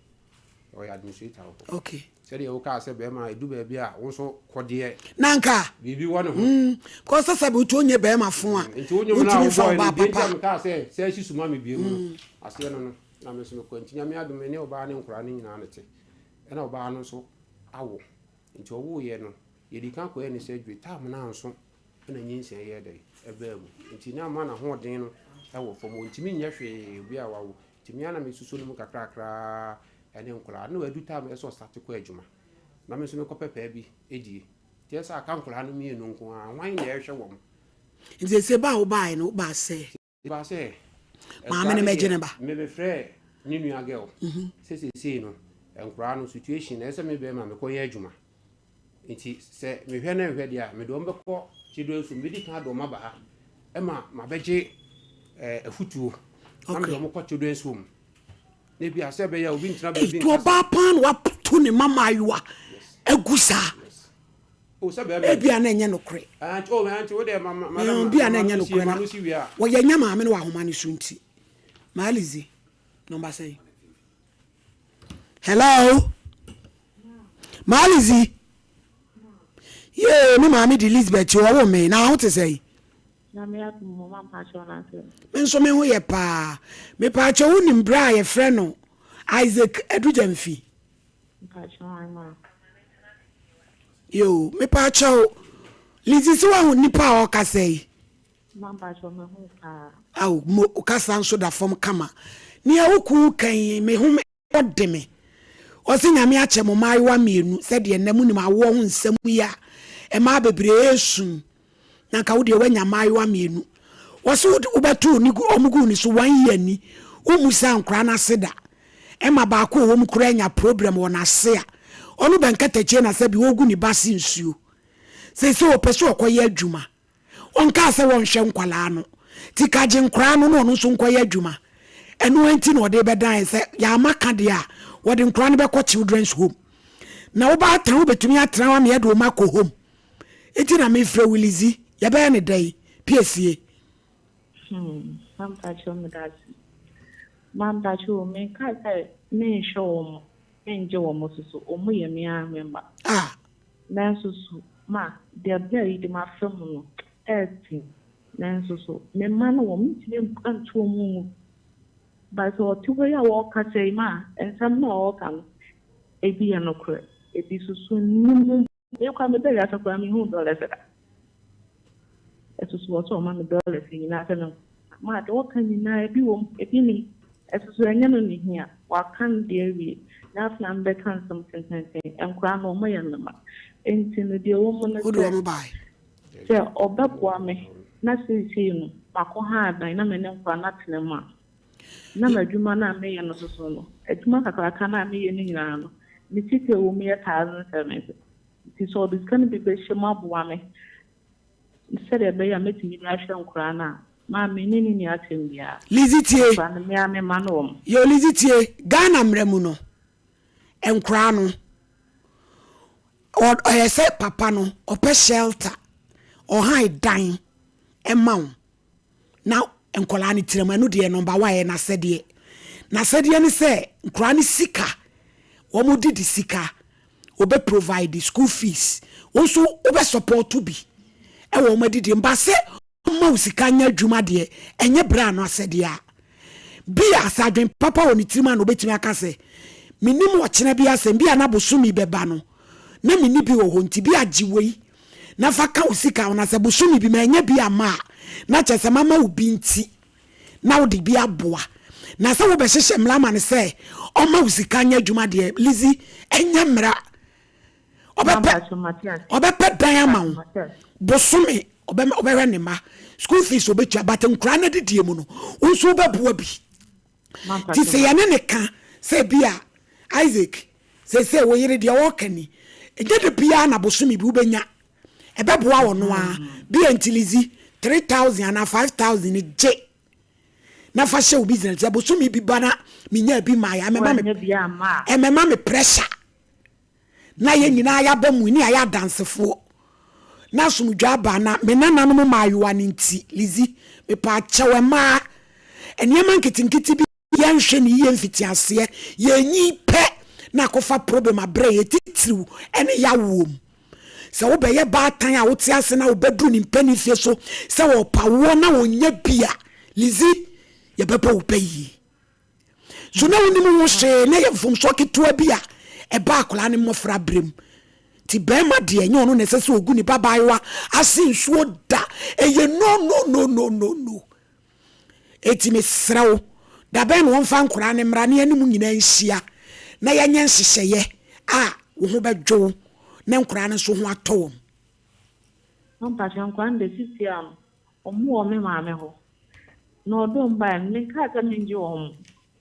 Speaker 1: Or administrator.
Speaker 2: Okay.
Speaker 1: Said the Oka said, Bema, I do baby, also Cordier.
Speaker 2: Nanka,
Speaker 1: baby, one of them.
Speaker 2: Costa Sabutonia Bema phone.
Speaker 1: Into you now, Papa says she's mammy be. I say, no, I'm a continue. I do many of Barney crying in anity. And our barn so, I will. Into a woo, you know. You can't go any surgery, time now, so. And then you say, yeah, day, a bell. Until now, man, a whole day, I will from one to me, Yaffy, we are to me, and I'm so much crack, and then I know I do time I saw start to quajuma. Mamma so copper baby, Eddie. Yes, I can't call me no wine there, show one.
Speaker 2: If they say, bow by no bass say.
Speaker 1: If I say,
Speaker 2: Mamma, imagine about
Speaker 1: maybe Frey, Nina girl, says he say no, and crown situation as I may be mamma call Yajuma. And she said, me here, me don't call. She does some medical or maba. Emma, my veggie, a foot. I'm going to children's home. Maybe I said, I'll be in trouble.
Speaker 2: To a bar pan, what to me, Mamma, you are a gusa.
Speaker 1: Oh, so
Speaker 2: baby, an engine crate.
Speaker 1: And oh, and to them,
Speaker 2: Mamma, be an engine crate. We are. Well, your mamma, and our money soon. Malizy, number say. Hello, Malizy. Yeah, me mammy Elizabeth, you are me. Now, what to say? Men so me who ye pa. Me pa cho unim bra ye friend Isaac Edujemfi. Yo, me pa cho Lizzy so hu nipa o ka say. Aw, mo ka san so da form kama. Ni a woku kan me hu me ode me. O se nyame a che mo mai wa mienu se de namu ni ma wo hu nsam ya. E ma bebre esun. Na ka wo de wanya mai wa mienu. Wasu ubatu ni omugu ni so 1 year ni. Umusa nkra na seda. E ma ba ko wo mkura nya problem wona se a. Onu benkata che na se bi wogu ni basi nsuo. Se opeso okoye adwuma. Onka se won hwe nkwala no. Ti kaje nkra no no so nkoye adwuma. Enu enti no de bedan se ya maka de a wo de nkra no be ko children's home. Na wo ba tan wo betumi atran wa me ye do mako home. Eti na me frɛ Willizi ya ba ne dai PSA.
Speaker 5: I'm touching me that. Mamba chu me kasa me show me nje wo mosusu omu ye me amemba. Nanso so ma de bia de ma fam no nanso so me ma no wo mtime anto mu ba so to we ya wo ka sei ma ensam na wo ka no ebi ya no kre ebi susu num e kwa me be ya ta kwa me hu $1 seda esusu wo so ma me $1 ni na ta no ma de wo kan ni na ebi wo ebi ni esusu enya no ni hia wa kan de wi na afna mbe kan something enkra no mo ya no ma entinu de wo mo na se obabua me na sisi no mako ha adan na me ne nkwa na tenema na madwuma na me ye no soso no adwuma kakaka na me ye ni nyina no mi tike wo me 1070 ti so this can be be shema bua me sere be ya metimi na hwe nkra na ma me ni atembia
Speaker 2: lizitie
Speaker 5: ba me ame manom
Speaker 2: yo lizitie Ghana mremu no nkra no or say papa no ope shelter or high dying emma now enkola ni tirema no de number 1 na sede ni say nkra ni sika wo mo di sika obe provide the school fees also obe support to be e wo mo di mba se mo sika nya dwuma de enye bra no asede a bia asadwen papa woni tirema no betimi aka se minim wo kene bia se bia na bosumi beba no na mini bi wo honti bi agiwei na fa ka usika ona se bosumi bi ma enye bi ama na chese mama ubi nti na wo de bi aboa na se wo be hyehye mlama ne se o ma usika nya adwuma de lizi enye mra obepe dan ama bosumi obehwe ne ma school fees obetua but nkra na didie mu no unso beboa bi ti se yane ne ka se bia Isaac se wo yire de wo kani eje de bia na bosumi bi ubenya ebeboa wo no a bia ntilizi 3000 na 5000 je na fa she business e bosumi bi bana minya bi ma ya mema me pressure na ye nyina ya ba mu ni aya dansefo na sumdwa ba na me nana no ma ayowa ni nti lizi me pa chewe ma eniema nkitinkiti bi ya nhwe ni ye mfiti ase ye nyi pe na kofa problem abre ye titiriw ene ya wom se wo be ye ba tan a wo ti ase na wo bedru ni mpani fie so se wo pa wo na wo nya bia lizi ye beba wo peyi so na woni mu wo hwe na ye fom so keto bia e ba akola ne mofra brem ti be ma de enye ono na sese ogu ni babaiwa ase nsuo da eye no eti me srawo da ben won fa nkora ne mra ne anim nyina nhia na yenye nhyehyeye a wo ho bedwo na nkora ne so ho atɔ
Speaker 5: on pa jan kwan de sisiam omu o me ma me ho no do mba me ka ta me nji o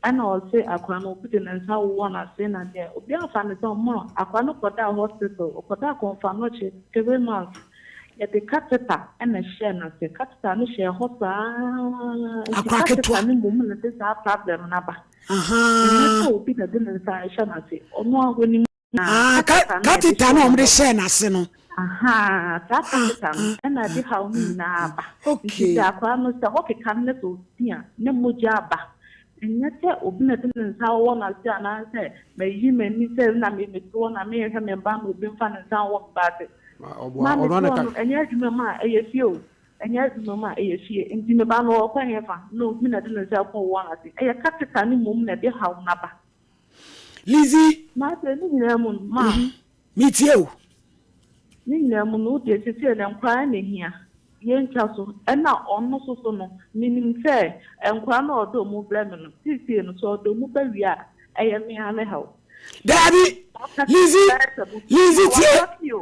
Speaker 5: ana o se akwa no put na nsa wo na se na de obi afa ne so mo akwa no kota hospital kota confirm no che 3 months ya de catheter na share na se catheter no share hosa
Speaker 2: akwa ketwa
Speaker 5: ni mo na se sa problem na ba obi na de na sa share na se ono agoni
Speaker 2: catheter no omre share na se no
Speaker 5: catheter na de ha uni na ba
Speaker 2: okay
Speaker 5: akwa no se ho ke kan ne so tia ne moja ba nyate obi na de nsa wo na se ana se me yi me ni se na me to na me he me ba mo bi mfa nsa wo ba de enye adwuma ma eyefie o enye adwuma ma eyefie nti me ba no kwa hefa no obi na de nsa ko wo na se eye catheter ni mum na de ha na ba
Speaker 2: lizi
Speaker 5: ma se ni nyina mu ma
Speaker 2: mi tie o
Speaker 5: ni nyina mu no de sisi na nkwa na hia yenka so na ono so no minim se enkwa na odo mu blem no sisi no so odo mu ba wi a eye me ha ne hawo
Speaker 2: daddy lizi tie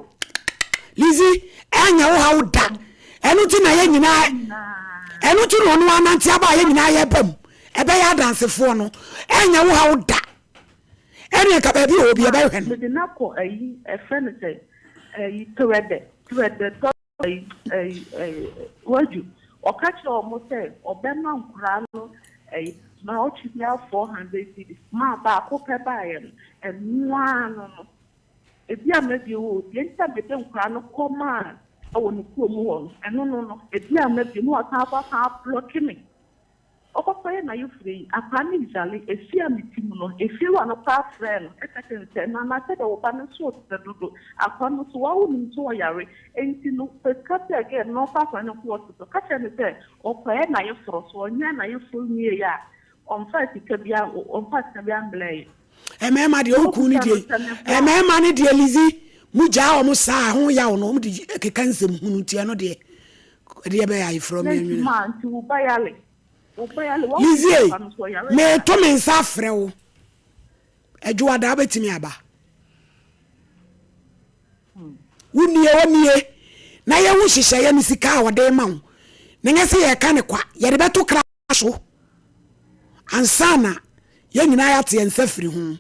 Speaker 2: lizi anya wo hawo da enu ti na ye nyina enu ti no no ananti aba ye nyina ye bam ebe ya dansefo no anya wo hawo da enu ka ba bi obi ebe hwen
Speaker 5: me de na ko ayi e friend say ayi towede waju okachi omo say obema nkura no na ochi bia 400 cedis ma ba ko pe ba ye enwa no ebi amabi wo ye nta bete nkura no koma awo no kuo mu wo eno no ebi amabi no ota ba ha block me Okokoye na you free. Apani jali efia mitimuno. Efia no pa friend. Ekate na na said o ba no so dodo. Akwano so wa unu so yare. Enti no pekate again no pa kwa no ko so. Kache ne say okoye na you fro so onya na you fro nie ya. On fa sika bia mblay.
Speaker 2: Emema de oku ni die. Emema ni die lizi. Muja o musa ho ya o no mu de keka nsem hunu tie no de. De be ya from you.
Speaker 5: Man to bayale.
Speaker 2: Lizie, me to me nsa frɛ wo. Adwo ada betimi aba. Wonie na ye wo hyehyɛ ye ne sika a wode ma wo. Na nyɛ se ye ka ne kwa, ye de beto kra so. Ansana ye nyina ya te nsa firi ho.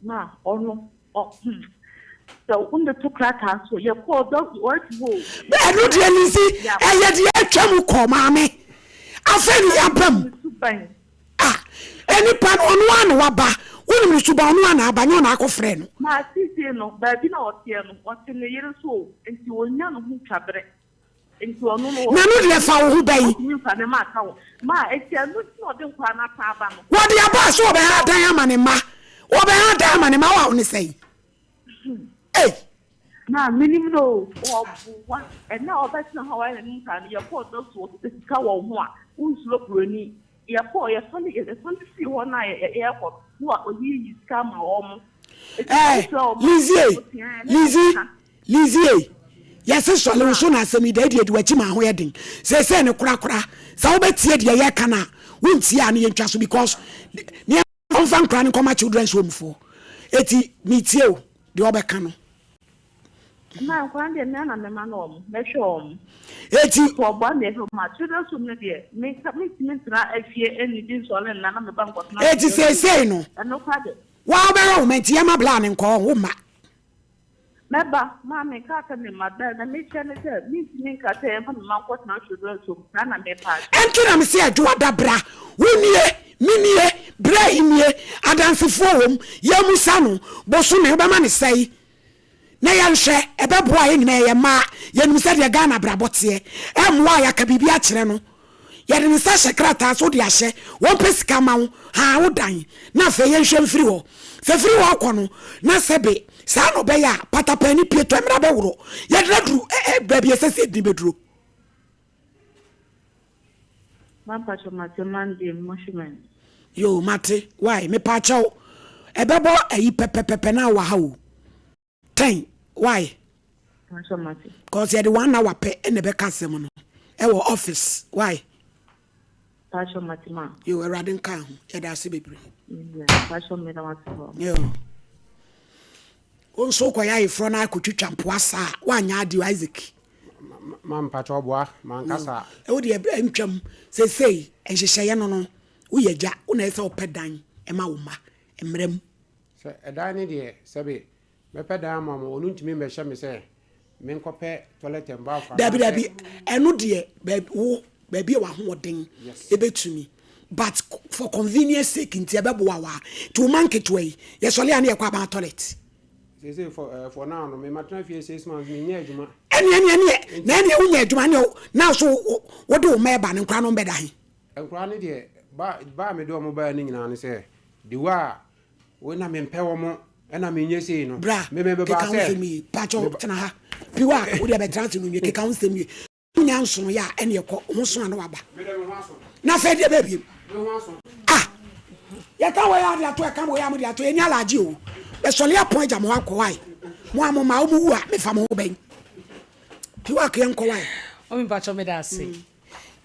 Speaker 5: Na ono so when the two crackers so you call dog what go
Speaker 2: Be no de nisi e ye de atwa mu ko maame afeni yabam eni pan onu an waba woni suba onu an abanyo na akofre no
Speaker 5: ma sisi no ba bi na otie no otie ne yere so enti onya no hu twabre enti onu no
Speaker 2: na no de fa wo hu bai
Speaker 5: ma etie no no de kwa na pa aba no
Speaker 2: wo de aba so be ha dan amane ma wo be ha dan amane ma wa oni sei eh
Speaker 5: na minimum no obuwa and now obet na how I need can your port those what the car wo ho a unsulo proni your port your son see one na airport who are you scam am
Speaker 2: Lizzie yes so so na asemi da de wachi ma ho yeden se ne kura sa wo betie de ye kana wontie an ye ntwa so because ne on fan kra ne koma children's home for eti metie o de obeka no
Speaker 5: na kwande na na me manom me hwom
Speaker 2: eti
Speaker 5: for born dey ma children so me dey me tra afie eni din so le na na me bank na
Speaker 2: eti se no
Speaker 5: no kwade
Speaker 2: wa obero o mentie ma bla ne nko wo ma
Speaker 5: meba ma me ka ka me ma da na me chene se me ka te ma ma ko na children so na me pa
Speaker 2: enti na me se adwo adabra wonie minie bra inie adansefo wom yamusa no boso me be ma ne sei na yanhwe ebeboa ye nyina ye ma yenum se de Ghana brabote emwa ya ka bibia kire no ye de nsa shekrata so de ahye won pesika ma wo ha wo dan na fe ye nhwe mfiri ho fe firi ho akono na sebe sa no be ya patapani pieto emra be woro ye de duru baby esese di beduro
Speaker 5: ma pa cho ma temande moshman
Speaker 2: yo mate why me pa chaw ebebo ayi pepepepe na wa ha wo ten why because you the 1 hour pay and be kasem no e wo office why
Speaker 5: passion matima
Speaker 2: you were radin kan e da se bebre
Speaker 5: passion me da wat
Speaker 2: yo on so kwa ya ifro na akotwitwa mpoasa wa nya adi Isaac
Speaker 1: man pacho boa man kasa
Speaker 2: e wo de ntwam sei enhyehyeye no wo yaja wo na ese opedan e ma wo ma emrem
Speaker 1: se edan ne de sebe me peda ma mo onu ntimi me hye me se me nkopɛ toilet and bath
Speaker 2: dabi enu de baby wa hoden ebetumi but for convenience sake nti ebeboa wa to market way yesole ane ye kwa ba toilet
Speaker 1: say for now no me matna fie 6 months me nya adwuma
Speaker 2: ene na ene unya adwuma ne na so wo de o meba ne nkra no mbeda he
Speaker 1: nkra ne de ba me de o mo ba ni nyina ne se de wa wo na me mpɛ wo mo ena me nya sei no me be ba se
Speaker 2: me pacho tena ha piwa wo de be trans no ke kan se mi nya nso ya ene ye ko ho so na waba
Speaker 1: me de me ho aso
Speaker 2: na fe de baby
Speaker 1: me ho aso
Speaker 2: ya ka wo ya de ato ka wo ya mo de ato eni alaji o be sole apon ja mo akọ wai mo amoma o mu wu a me fa mo ben piwa ke enko wai
Speaker 6: o mi pacho me da se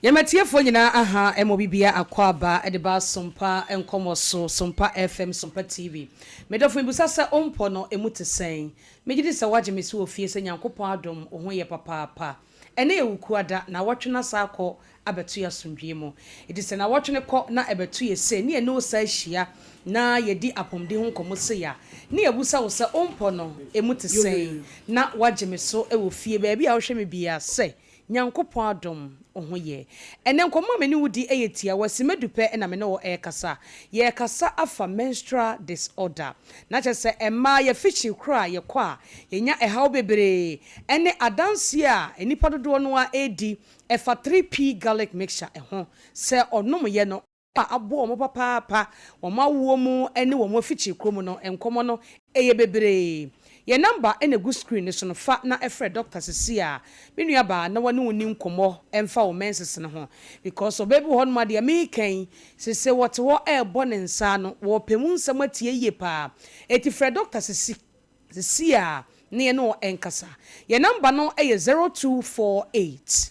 Speaker 6: yamatiefo nyina aha emobibia akwaba edeba Sompa Nkomo so Sompa FM Sompa TV medofo ibusasa ompo no emutesen megidi se waje mesi ofie se nyankopon adom ohun ye papa ene ewukuada na wotwena sa akọ abetu ya sondwie mu edise na wotwene kọ na abetu ye se ne ene osa hia na yedi apomde ho nkomo se ya ne ebusa wo se ompo no emutesen na waje meso ewofie ba bia wo hwe me bia se nyankopon adom oho ye ene nkomo me ni wudi eyetia wasimedupe na me no kasa ye kasa afa menstrual disorder na chese emma ye fichi kra ye kwa ye nya ehaw bebre ene adanse a enipa dodo no a edi efa 3p garlic mixture eho se onom ye no abo omo papa omo awo mu ene wo mo fichi krom no enkomo no eye bebre ye number ene go screen so no fa na efre doctor sesia menu aba na woni woni nkomo emfa wo menses ne ho because obaby ho no de me kan se what wo born nsa no wo pemu nsam atie ye pa eti fre doctor sesia ne no enkasa ye number no eye 0248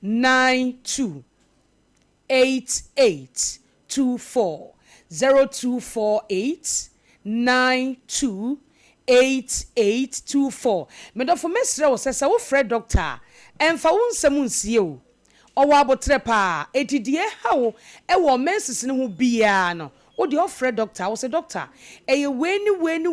Speaker 6: 92 8824 0248 92 8824 me do for mesre wo sese wo frɛ doctor emfa wo nsɛm nsie o ɔwɔ abotre pa etidie ha wo ɛwɔ menses ne ho bia no wo de ofrɛ doctor wo se doctor ɛyɛ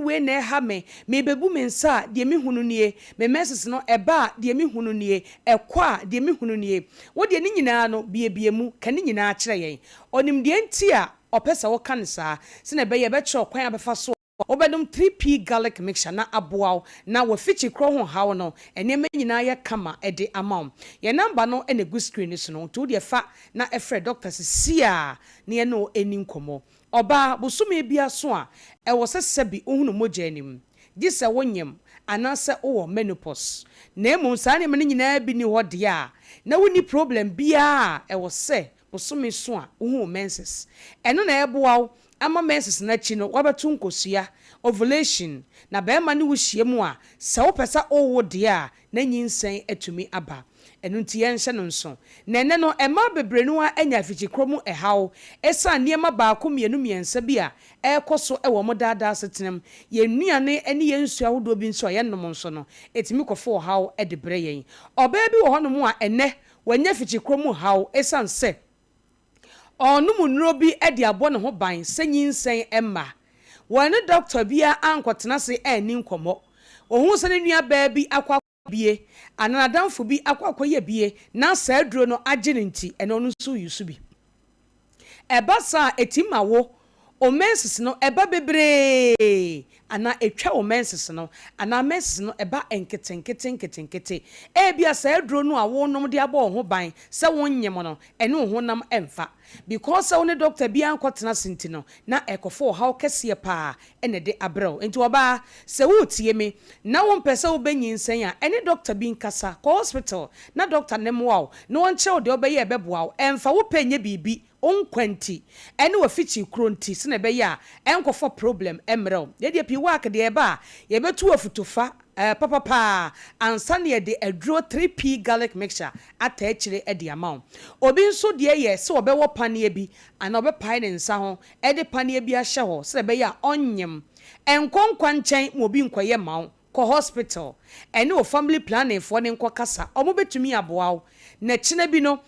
Speaker 6: we na ha me bebu me nsa de me hunu nie me menses no ɛba de me hunu nie ɛkwa de me hunu nie wo de ne nyinaa no bie mu ka ne nyinaa kyerɛ yɛn onim de nti a ɔpɛsɛ wo kan saa se na ɛbɛyɛ bɛkyerɛ kwan abefa so obedum 3p garlic mixture na aboaw na wo fichi kro ho hawo no enema nyina ya kama ede amount ye number no ene go screen so no to de fa na efre doctor sia na ye no eni nkomo oba busumi bia so a e wo sesebi ohunu moja anim gise wonyem anase wo menopause na emu sa ne me nyina bi ni hode a na woni problem bia e wo se busumi so a ohunu menses eno na eboaw ama menses na chi no wabetu nkosua ovulation na be ma ne wo hyiemu a se wo pesa owo de a na nyinsen atumi aba enu nti ye nhye no nso na ene no ema bebrenu a anya fichikromu ehaw esa niema baako mienu miensa bi a ekoso ewo mo dada setenem ye nuane ene ye nsu ahodo bi nso ye nom nso no etimi kofo haw edebre yen oba bi wo honom a ene wanya fichikromu haw esa nse onum nuro bi ede abo ne ho ban senyinsen emma wone doctor bia ankotena se ani nkomo ohun se ne nua ba bi akwa bie anadamfo bi akwakoye bie na sa aduro no agene nti ene onu so yusu bi eba sa etimawo o menses no eba bebre ana etwa o menses no ana menses no eba enkete e bia sa aduro no awo nom de aba ho ban se wonyem no ene ho nam emfa because one doctor bia nkotena senti no na ekofo how kese pa ene de abrel enti oba se wutie me na won pese wo benyinsen a ene doctor bi nkasa ko hospital na doctor nemwa no won che wo de obeye ebeboa emfa wo penye bibi onkwanti ene wo fichi kronti se na be ya enkofo problem emrel de pi work de eba ye betu afutofa papa ansane de adro 3p garlic mixture atachire e de amount obi nso de ye se obewo panie bi ana obepae ne nsa ho e de panie bi ahye ho se be ya onyem enkonkwa nchen mo bi nkoye mawo ko hospital ene o family planning for ne nkokasa omo betumi aboawo na kine bi no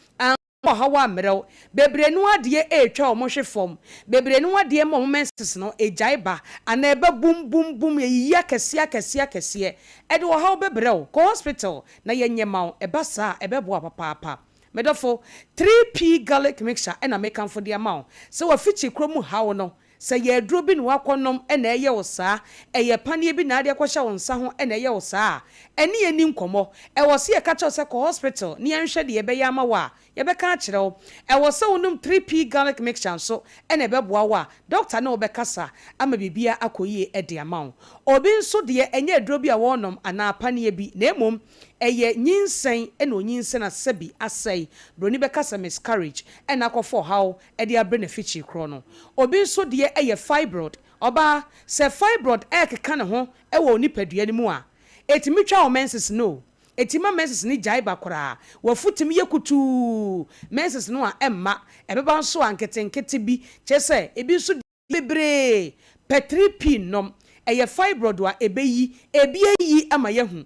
Speaker 6: hawa mrew bebrenu ade etwa omohwe fom bebrenu ade mo menses no ejaiba ana eba bum yeya kese ede wo hawo bebrew ko hospital na yenyemaw eba sa ebebo papa medofo 3p garlic mixture ena mekan for the amount so wa fichi kromu hawo no se ye aduro bi ne wakonom ena eye wo saa eye panie bi na ade akwhya wo nsa ho ena eye wo saa ene ye ni nkomo e wo se ye ka cho se ko hospital ni enhwe de ye be ya ma wa ye be ka kire wo e wo se wonum 3p garlic mixture so ena be boa wa doctor na obekasa ama bibia akoyi e de amount obi nso de enye aduro bi a wonom ana panie bi na emom eye nyinsen ena onyinsen asabi asai broni bekasa miscarriage ena akofo how e de abenefici kro no obi nso de eye fibroid oba se fibroid ekeka ne ho e wo nipadua ni mu a etimitwa o menses no etima menses ni jaiba kora wafutim yekutu menses no a emma ebeba nso anketenkete bi chese ebi nso bebre petripi nom eye fibroid wa ebeyi ebiyi ama yehu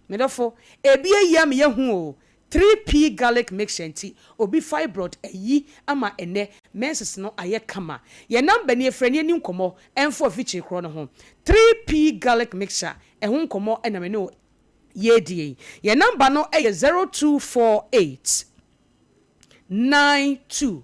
Speaker 6: medofo ebiyi ama yehu o 3p garlic mixture nti obi fibroid ayi ama ene menses no aye kama ye number ni efrani ni nkomo enfo fichi kro no ho 3p garlic mixture ehun nkomo ename no yedie ye number no eye 0248 92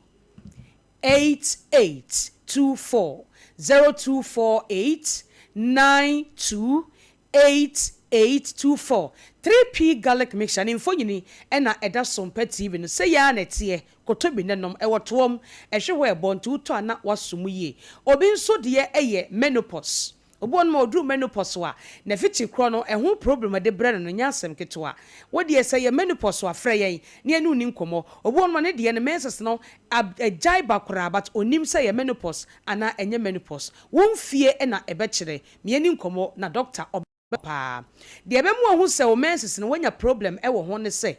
Speaker 6: 8824 0248 92 8824 3p garlic mixture ni mfonyini ena eda Sompa TV no se ya na tie kotobi nenom ewotom ehwe ho ebonto to ana wasomu ye obi nso de eye menopause obo no odru menopause wa na fiti kro no eho problem de bre no nyasem ketwa wodi ese ye menopause wa frɛ yen ne anu ni nkomo obo no ne de ne menses no ajai bakora but onim se ye menopause ana enye menopause won fie na ebe kire me ni nkomo na doctor pa de ebe mu ho se o menses no wanya problem e wo ho ne se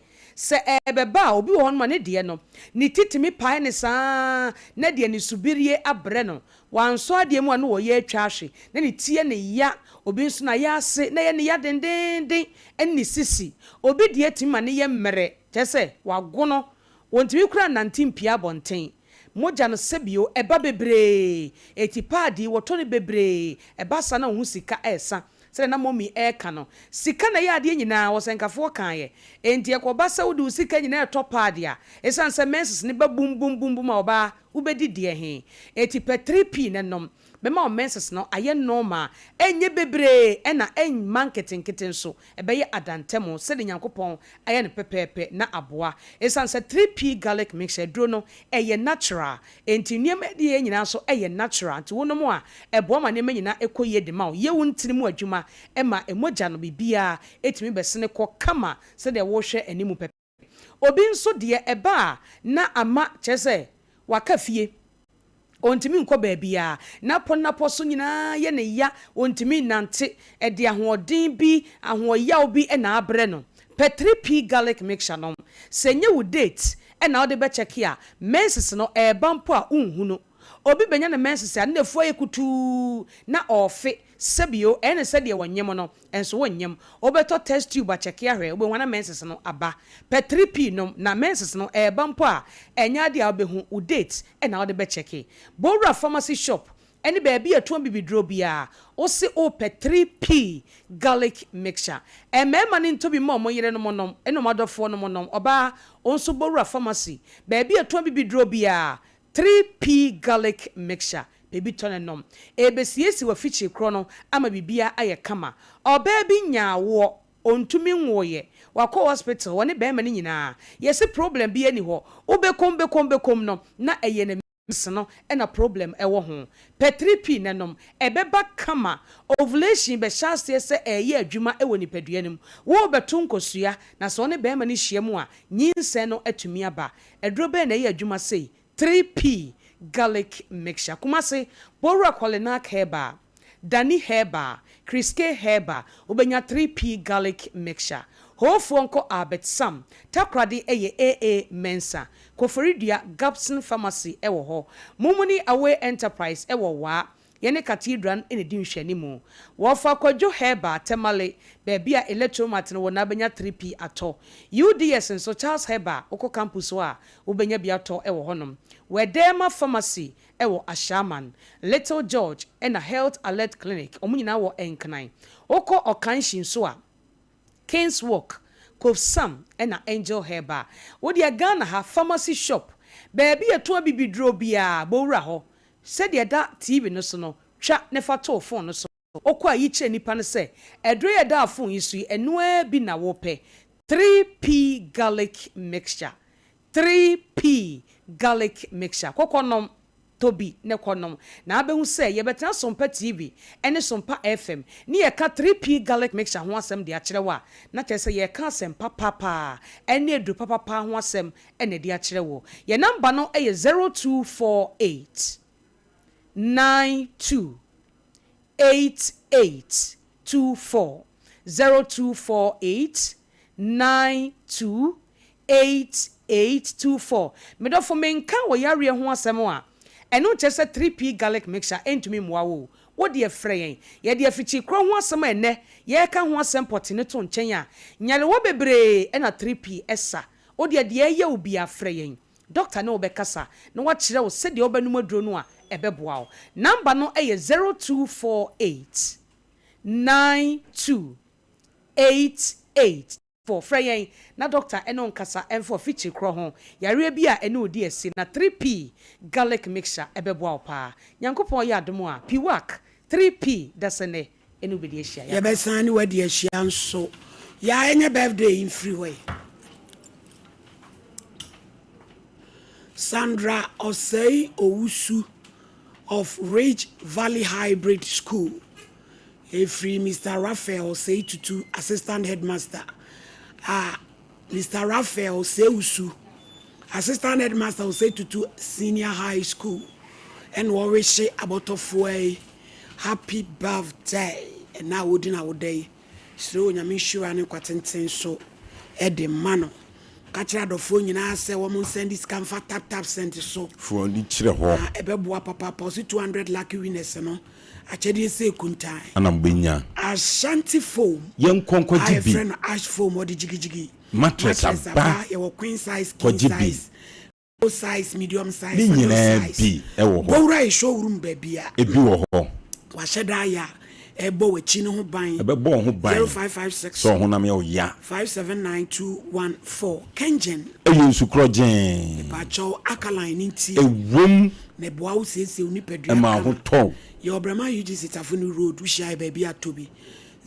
Speaker 6: ebeba obi wo ho no ne de no ni titimi pae ne saa na de ni subirie abre no wanso ade mu anu wo ye atwa ahwe na ni tie ne ya obi nso na ya ase na ye ne ya dendenden eni sisi obi de atima ne ye mmere kyese wagono wontimi kura 19 pia bonten moja no sebio eba bebre etipadi woto ne bebre eba sa na hu sika esa sɛ na momi eka no sika na ya ade nyina wo senkafo kan ye enti ekoba sɛ wode sika nyina etopade a esan sɛ menses ne ba bum bum bum bum oba ubedi de he eti pe 3p ne nom bema o menses no aye normal enye bebre na en marketing kitten so ebeye adantemo sɛ de nyankopɔn aye ne pepepe na aboa esan sɛ 3p garlic mixture dro no eye natural enti niam de nyina so eye natural nti wonom a ebo ma ne nyina ekoye de ma ye wontiri mu adwuma ema emoja no bibia etimi besene kɔ kama sɛ de wo hwɛ animu pepe obi nso de eba na ama kyese waka fie ontimi nko baabia na pon so nyina ye ne ya ontimi nante e de ahoɔden bi ahoɔyaw bi na abre no pe 3p garlic mixture no senye wo date na wo de be check ya menses no e bampo a unhu no obi benya na menses a na fu ayekutu na ofe sebio ene se de wonyem no enso wonyem obeto test tube a check ya hwe obe wana menses no aba pe 3p no na menses no e bampo a enya de a obehu u date na wo de be check Bora pharmacy shop ene baabi atuan bibidro bia o se o pe 3p garlic mixture mema ni ntobi mo yere no monom eno madofo no monom oba onso Bora pharmacy baabi atuan bibidro bia 3p garlic mixture baby tonenom ebesiesi wa fichi krono ama bibia aye kama obabi nyawo ontumi nwoye wako hospital woni be ma ni nyina yesi problem bi ani ho obekom no na eye na no na problem ewo ho pe 3p nanom ebeba kama ovulation be chance se eye adwuma ewo ni paduanim wo beto nkosua na so ne be ma ni hyiamu a nyinse no atumi aba edro be na eye adwuma sei 3p garlic mixture kumase Bora Kolinak herba Dani herba Kriske herba ubenya 3p garlic mixture hofo nko Albert Sam takrade eye AA Mensa Koforidia Gapson Pharmacy ewo ho Mumuni Away Enterprise ewo wa yene cathedral ene di nhwanimu wo fa kwadwo herba temale bebia electromat no wona benya 3p ato UDS nso Charles herba oko campus wa ubenya bia to ewo honom Wedema Pharmacy ewo Ashaman Little George and a Health Alert Clinic omunyina wo enknan oko okanshin so a Kings Walk Kofsam and a Angel herba wodi Ghana ha pharmacy shop baby ato bibidro bia bowra ho said da TV no so no twa ne fa to phone no so okwa yi kire nipa no se edro ye da phone yi so eno bi na wo pe 3p garlic mixture 3p garlic mixture kokonom tobi ne konom na abehu se ye betena Sompa TV ene Sompa FM ni ye ka 3p garlic mixture ho asem de akyerewa na kyese ye ka asem papa ene edu papa ho asem ene de akyerewo ye number no eye 0248 92 8824 0248 92 8824 medofo menka wo yare ho asem a eno chese 3p garlic mixture entumi muawo wo de efreyen ye de afichi kro ho asem ene ye ka ho asem potine to nchen a nyale wo bebre na 3p esa wo de ye obi afreyen doctor na obekasa na wa kire wo se de obanum aduro no a ebeboa wo number no eye 0248 92 88 0844 frɛ na doctor eno nkasa emfo fichi kro ho yare bia ene odi asi na 3p garlic mixture ebebo opa nyankopon ya adom a piwak 3p dasene ene obedi ahia
Speaker 2: ya besani wadi ahia nso ya enye birthday in freeway Sandra Osei Owusu of Ridge Valley Hybrid School. Free Mr. Raphael Osei Tutu, Assistant Headmaster. Mr. Raphael Osei Assistant Headmaster Osei Tutu, Senior High School. And we wish about of way happy birthday. And now we din our day. So nyame sure ane kwatenten so ede mano. Kachira do phone nyina say wo mon send this can tap send so
Speaker 4: for ni chire ho
Speaker 2: ebeboa papa posi 200 lucky winners no achede say kuntai
Speaker 4: anambenya
Speaker 2: Ashanti foam
Speaker 4: yen konko
Speaker 2: I
Speaker 4: jibi
Speaker 2: friend ash foam odi jigijigi
Speaker 4: mattress aba
Speaker 2: your queen size king size low size medium size
Speaker 4: ni nyina bi ewo ho
Speaker 2: bowra showroom baby a
Speaker 4: ebi wo ho
Speaker 2: wa sheda ya ebo wechi no ho ban
Speaker 4: ebebo ho ban
Speaker 2: 0556
Speaker 4: so ho na me o ya
Speaker 2: 579214 Kenjen
Speaker 4: eyensu krojen
Speaker 2: bacho akaline nti
Speaker 4: ewom
Speaker 2: ne boa wo sese oni pedua
Speaker 4: ma ho to
Speaker 2: your brama UG Sitafuni Road ushai baby atobi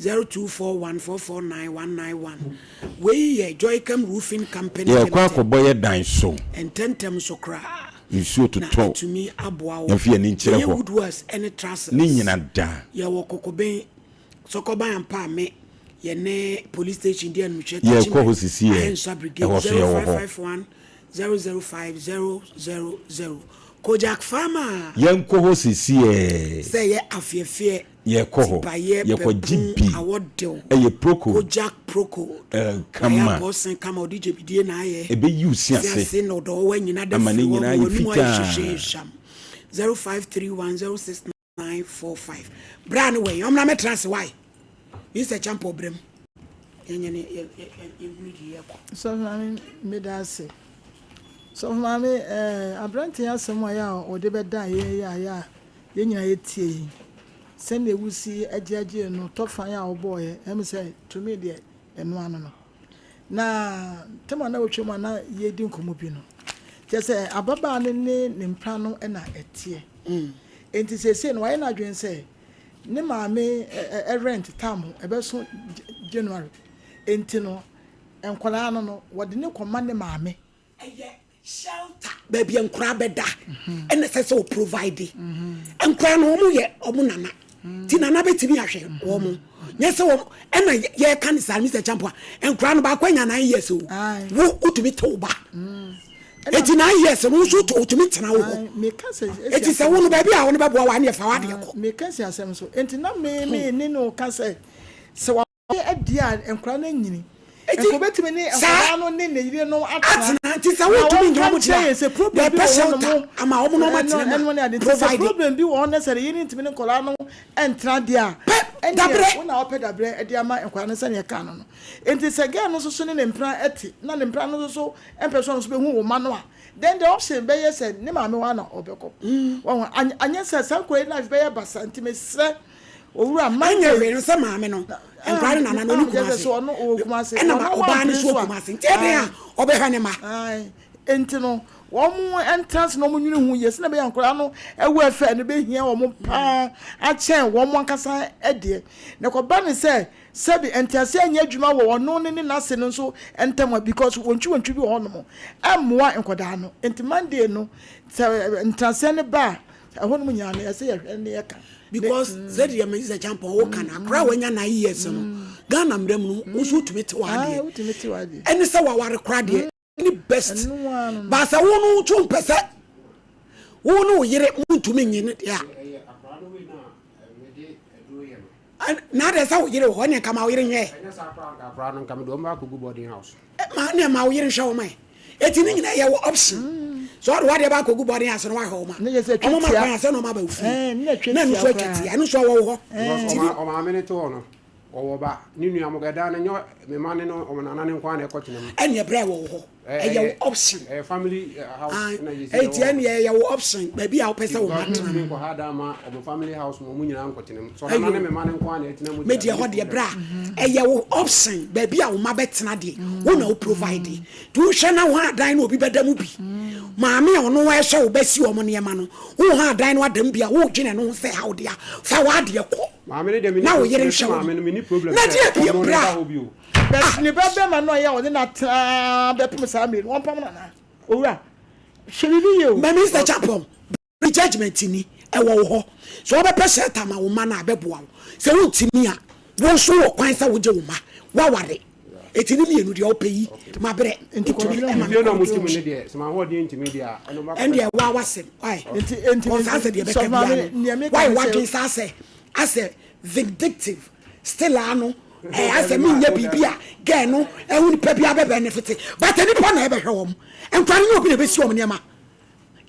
Speaker 2: 0241449191 we ye Joycam Roofing Company
Speaker 4: ye kwa koboye dan so
Speaker 2: ententem so kra
Speaker 4: nsuo to
Speaker 2: to me aboa wo
Speaker 4: yefie ni nkyere ho
Speaker 2: woodworks any trusses
Speaker 4: ni nyina da
Speaker 2: ye wo kokoben sokoban ampa me ye ne police station dia no hwe
Speaker 4: ye ko ho sisi ye
Speaker 2: 0551 005000 Kojak Farmer
Speaker 4: yenko ho sisi ye
Speaker 2: say ye afiefie
Speaker 4: ye ko ho ye ko jibi ye proko
Speaker 2: Kojak proko
Speaker 4: kama
Speaker 2: bossen kama odije bidie na aye
Speaker 4: ebe use ase
Speaker 2: no do wa nyina da
Speaker 4: amane nyina ye fita
Speaker 2: 0531069945 brand way omna me trans why is a champ problem yenyene ye gudi ye ko
Speaker 7: so na me da se so mama abranti asem ya o de beda ye ya ye nyina ye tie se na ewusi agiagie no tofan ya oboye em say to me de eno ano no na tema na wotwe ma na ye di nkomo bi no je se ababa ne mpra no na etie enti se no wa na dwen se ne maame rent tam ebeso January enti no enkwala no wode ne koma ne maame
Speaker 2: shelter baby enkura beda and say o provide enkura no mu ye omu nana ti nana betimi ahwe wo mu nye se wo na ye kan sa Mr. Champo enkura no ba kwanya 9 years o wo utumi to ba eti 9 years no so to utumi tena wo
Speaker 7: me ka se
Speaker 2: eti se wo no baby a wo no beboa wa na fa wa de ko
Speaker 7: me ka se asem so enti na me ni no ka se wa adia enkura na nyini eko betime ni enkura no ne yire no
Speaker 2: atena ti se wo tumi nyo mo dia
Speaker 7: se problem bi
Speaker 2: wo ama wo no ma tena
Speaker 7: eno ne ade se problem bi wo na se yire ntimi ne kola no entra dia
Speaker 2: dabre
Speaker 7: wo na opeda bre e dia ma enkura ne se ne ka no enti se ga no so ne mpra eti na ne mpra no so empeso no so be hu wo ma no a then the option be yes ne ma me wa na obeko wo anya se sankore life be ye basa ntime se owura
Speaker 2: manya we no se ma me no enkwari na no kumase ena ma oba ni so kumase ntebe a obehwa ne ma
Speaker 7: enti no wo mu entrance no mu nwunu hu yes na be yankora no ewu efe ne be hia wo mu pa a chen wo mu ankasa ede ne ko ba ne se sebi entiase anya adwuma wo no ne nase no so entama because wontwi bi wo no mo emmoa enkoda no enti Monday no entiase ne ba ehonu mu nya na yese ye ne ye ka
Speaker 2: because said you Mr. Champo wo kana kra wanya 9 years no Ghana mrem no wo so utumi te wade ene se wa ware kra de ni best ba sa wo no twum pese wo no yire mutumi nyine ya na de sa wo yire wo ne kama wo yire nye
Speaker 1: ene sa kra no kam do ma ko boarding house
Speaker 2: ma ne ma wo yire hwe wo mai eti ni nyina ye wo option so what about go boarding house no wa ho ma o ma kwa se no ma ba ufi
Speaker 7: na
Speaker 2: no so tweti anu so wo ho
Speaker 1: o ma me ne to no Owoba ni nua mogada na nyo me mane no omonana ne nkwa na ekotenam
Speaker 2: ene bre wo ho eye option
Speaker 1: family house
Speaker 2: na yesi eti ene eye wo option ba bi a wo pese wo matena
Speaker 1: me ko hada ma o family house mo munyina nkotenam so na ne me mane nkwa na etenam
Speaker 2: me de ho de bra eye wo option ba bi a wo ma betena de wo na wo provide tu hwe na wo adan na obi bedam bi maame ono wa hwe wo besi wo mo ne ma no wo ha adan no adam bi a wo gene no se ha wo de a fa wa de ko
Speaker 1: maame ne de me
Speaker 2: na wo yere hwe
Speaker 1: maame no me ni problem
Speaker 2: na de bi bra
Speaker 7: but ni bebe ma no ya wo na ta be pem sa me won pam na owura shiribi yo
Speaker 2: me Mr. Chapom the judgment ni e wo ho so wo be pese ta ma wo ma na abeboa wo se wo ntimi a wo so wo kwan sa wo je wo ma wa ware etini mienu de opeyi ma bre
Speaker 7: enti ko
Speaker 1: bi no mutim ne de se ma ho de ntimi de a eno ma
Speaker 2: ende wa wasem ai enti on sa se de be ka bia why what is say as vindictive still ano as a me nya bibia ge no ehun pa bia be benefit but any pa na e be hwe wom entware no obi na be si wom niam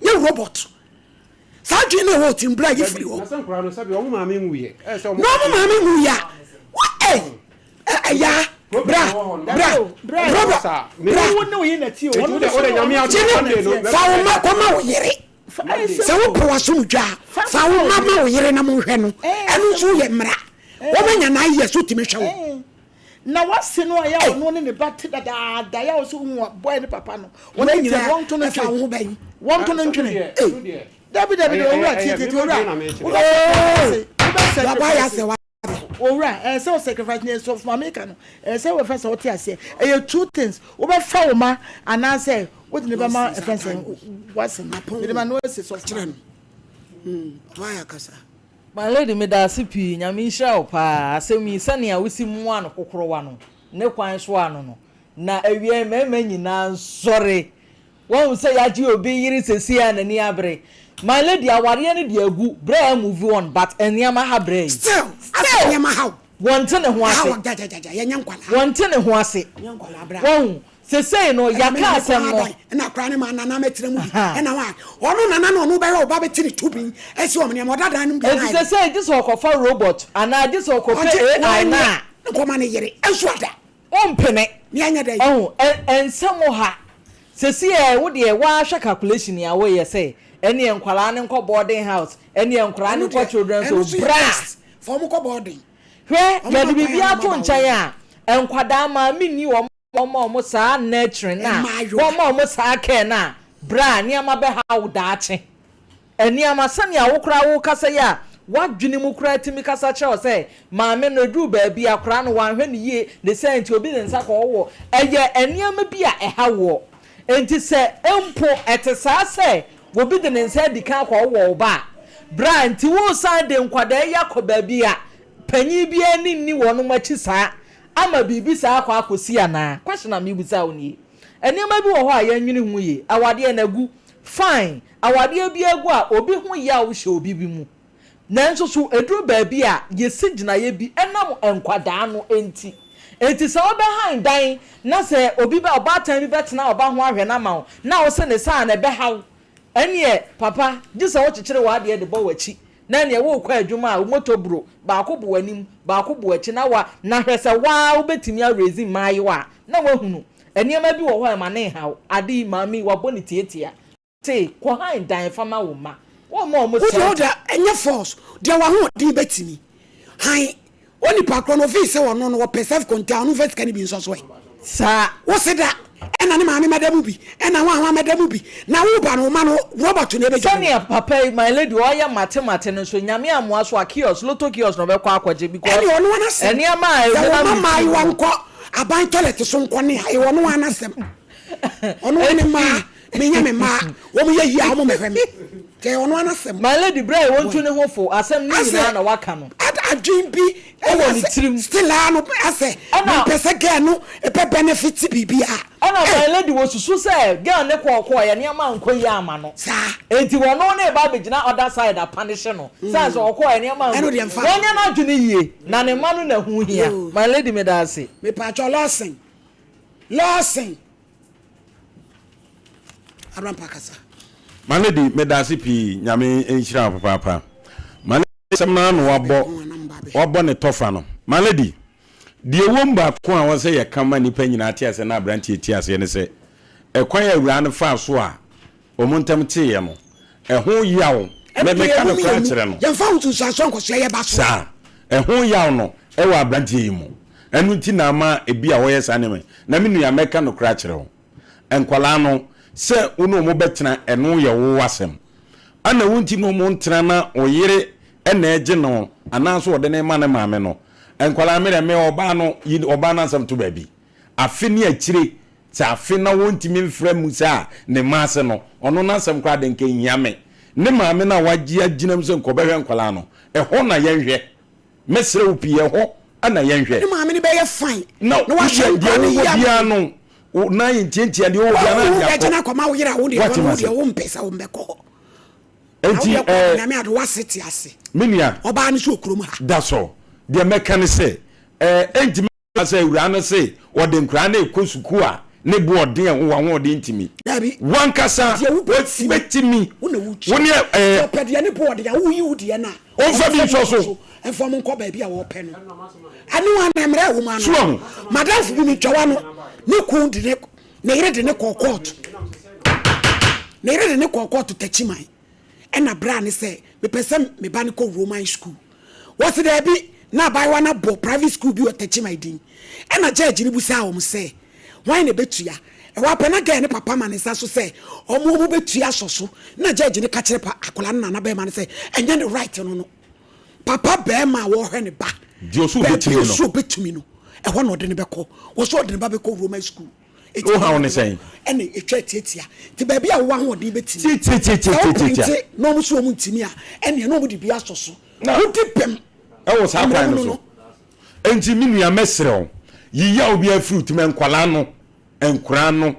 Speaker 2: nya robot sadwe no ho tim bra yifri wo
Speaker 1: na san kura no sabi o mu maame nwuye
Speaker 2: no mu maame nwuya ya bra
Speaker 7: wo no yi na ti o
Speaker 1: wo de nyame a
Speaker 2: fa wo ma ko ma wo yere se wo pro asum dwa fa wo ma wo yere na mo hwe no enu so ye mra wo menya na ye so timi hwe wo
Speaker 7: na wase no ya ono ne bate da ya so hu boy ne papa no wo ne nyina won to no
Speaker 2: fa wo ban
Speaker 7: won to no ntwene david owura titi owura
Speaker 2: baba ya se wa
Speaker 7: owura so sacrifice ne so for make no say we first what ase two things we be fa wo ma ana say what ne be ma first what's na pon de ma no say so chira
Speaker 2: why akasa
Speaker 8: my lady me da sipi nyame nhira wo pa asemi sane a wosi mu ano kokorowa no ne kwan so ano no na awie mema nyina nsore won say ya ji obi yiri sesi anani abre my lady aware ne de agu bra move on but eniama ha bra
Speaker 2: still eniama how
Speaker 8: wonte ne ho ase
Speaker 2: ya nyankwala
Speaker 8: wonte ne ho ase
Speaker 2: nyankwala bra
Speaker 8: won sesei no yaka asem no
Speaker 2: na kra ne ma nana metire mu na wa ono nana no no be yo ba betire tubin esi o me odada no bia
Speaker 8: na sesei this okofa robot ana this okofa AI na
Speaker 2: ko ma ne yere enso ada
Speaker 8: ompene
Speaker 2: ni anya dai
Speaker 8: ensemo ha sesei wo de wa hwa calculation ya wo ye say eni enkwala ne nko boarding house eni enkwala ne nko children so bra
Speaker 2: for mo ko boarding
Speaker 8: hwe ya de bibia to nchen a enkwada ma mini wo mo sa nurturing na wo mo sa care na bra ni ama be ha wo daache eni ama sane a wo kra wo kasa ya wadwene mu kra timi kasa che o say maame no du ba bi akra no wan hwe ne yie de senti obi ne nsa ko wo eye eni ama bi a ha wo enti se empo etesa se wo bi de ne nsa di kan ko wo ba bra enti wo san de nkwada ya ko ba bi a panyi bi ani ni wono machi saa ama bibi saa kwa akosi ana question am ibusa oni enema bi wo ho a yanwini hu ye awade na gu fine awade bi agu a obi hu ya wo hye obi bi mu nanso so eduru ba bi a yesi gina ye bi enam enkwada no enti sa obe han dan na se obi ba obatan bi betena oba ho ahwe na ma na wo se ne sa na be haw enie papa gisa wo kikire wa de bo wachi na ne wo kwa adwuma a moto bro ba ko bo anim ba ko bo achi na wa na hwese wa wo betimi arezi mai wa na wa hunu eniema bi wo ho ma ne haw ade mami wa boni tietia te ko han dan fama wo ma wo mo
Speaker 2: so da enye force de wa ho di betimi han oni pa krono fi se wo no wo self contain no first can be so so
Speaker 8: sa
Speaker 2: wo se da ena ne maame madamu bi ena wa madamu bi na wo ba no ma no robot no be
Speaker 8: jani papa my lady o ya mate no so nyame amoa so akios loto kios no be kwa akwaje because
Speaker 2: eni ono wana se
Speaker 8: eni ama e
Speaker 2: na mai wa nko aban toilet so nko ne e ono wana sem ono ne ma menya me ma wo mo ye ya mo mehwe me ke ono wana sem
Speaker 8: my lady bray won tu ne ho fo asem ni nyina na waka no
Speaker 2: adwin bi e
Speaker 8: woni tirim
Speaker 2: still ano ase me pese ge no e pe benefit bibia
Speaker 8: ana my lady wo susu say girl ne ko ya ne ama nko yi ama no
Speaker 2: sa
Speaker 8: enti wono ne ba begina other side a punish no say so ko ya ne ama wonya na adwene yie na ne ma no na hu hia my lady me da ase
Speaker 2: me pa cho losing Abraham Pakasa
Speaker 4: my lady me da ase pi nyame enhira papa my lady semna no wabo ne tofa no my lady de womba ko a wose ye kama nipa nyina ate ase na abranti eti ase ne se ekwan awura ne fa so a omontam teye no ho yawo me ka no kra kire no
Speaker 2: ye fa wutu so aso nkoso ye ba so
Speaker 4: sa ho yawo no e wa abranti yi mu enu ti na ama ebi a wo ye sa ne me na me nua me ka no kra kire ho enkwala no se uno mo betena eno ye wo wasem ana wunti no mo ntena na oyire ena eje no anaso ode ne ma ne maame no enkwala me oba no yi oba na nsam to baabi afi ne akire sa afi na wonti me mfra musa ne maase no ono na nsam kwa de nke nyame ne maame na wagie aginam se nkobehwe enkwala no ho na yenhwe mesre opi ho ana yenhwe
Speaker 2: ne maame ne be ye fine
Speaker 4: no wa hwe de bia no na yintientia de wo bia na
Speaker 2: ya jena koma wo yira wo de wo mpesa wo mbeko
Speaker 4: enti
Speaker 2: na me ado waseti ase
Speaker 4: minia
Speaker 2: oba ne so okrom ha
Speaker 4: da so de mekane se enti me say wura no se wo de nkra na ekosuku a ne bo odin wo de ntimi wan kasa wetimi woni
Speaker 2: opede ne bo odin wo yi wudi na
Speaker 4: on fa bi so
Speaker 2: enfo mo nko ba bia wo pe no anu an emre wo ma no madam fu mi twa no ne ku di ne yire de ne kokot ne yire de ne kokot tachiman ena bra ne se me person me ba ne ko Roman school what there be na buy one bo private school bi o tachiman din ena judge ni busa wo se why ne betua e wa pena ga ne papa ma ne sa so se omo betua soso na judge ne ka kire pa akola na ba ma ne se enye ne right no papa be ma wo hwe ne ba
Speaker 4: dio so
Speaker 2: betumi no e ho no de ne beko wo so de ne ba beko Roman school
Speaker 4: o ha won say
Speaker 2: ene etwa tietia ti ba bia wo ho de betimi
Speaker 4: tietia
Speaker 2: no mo so mo ntimi a ene no mo de bia soso wo dipem
Speaker 4: e wo sa kwan no so enti minua mesrew yiya obi a fruit men kwala no enkura no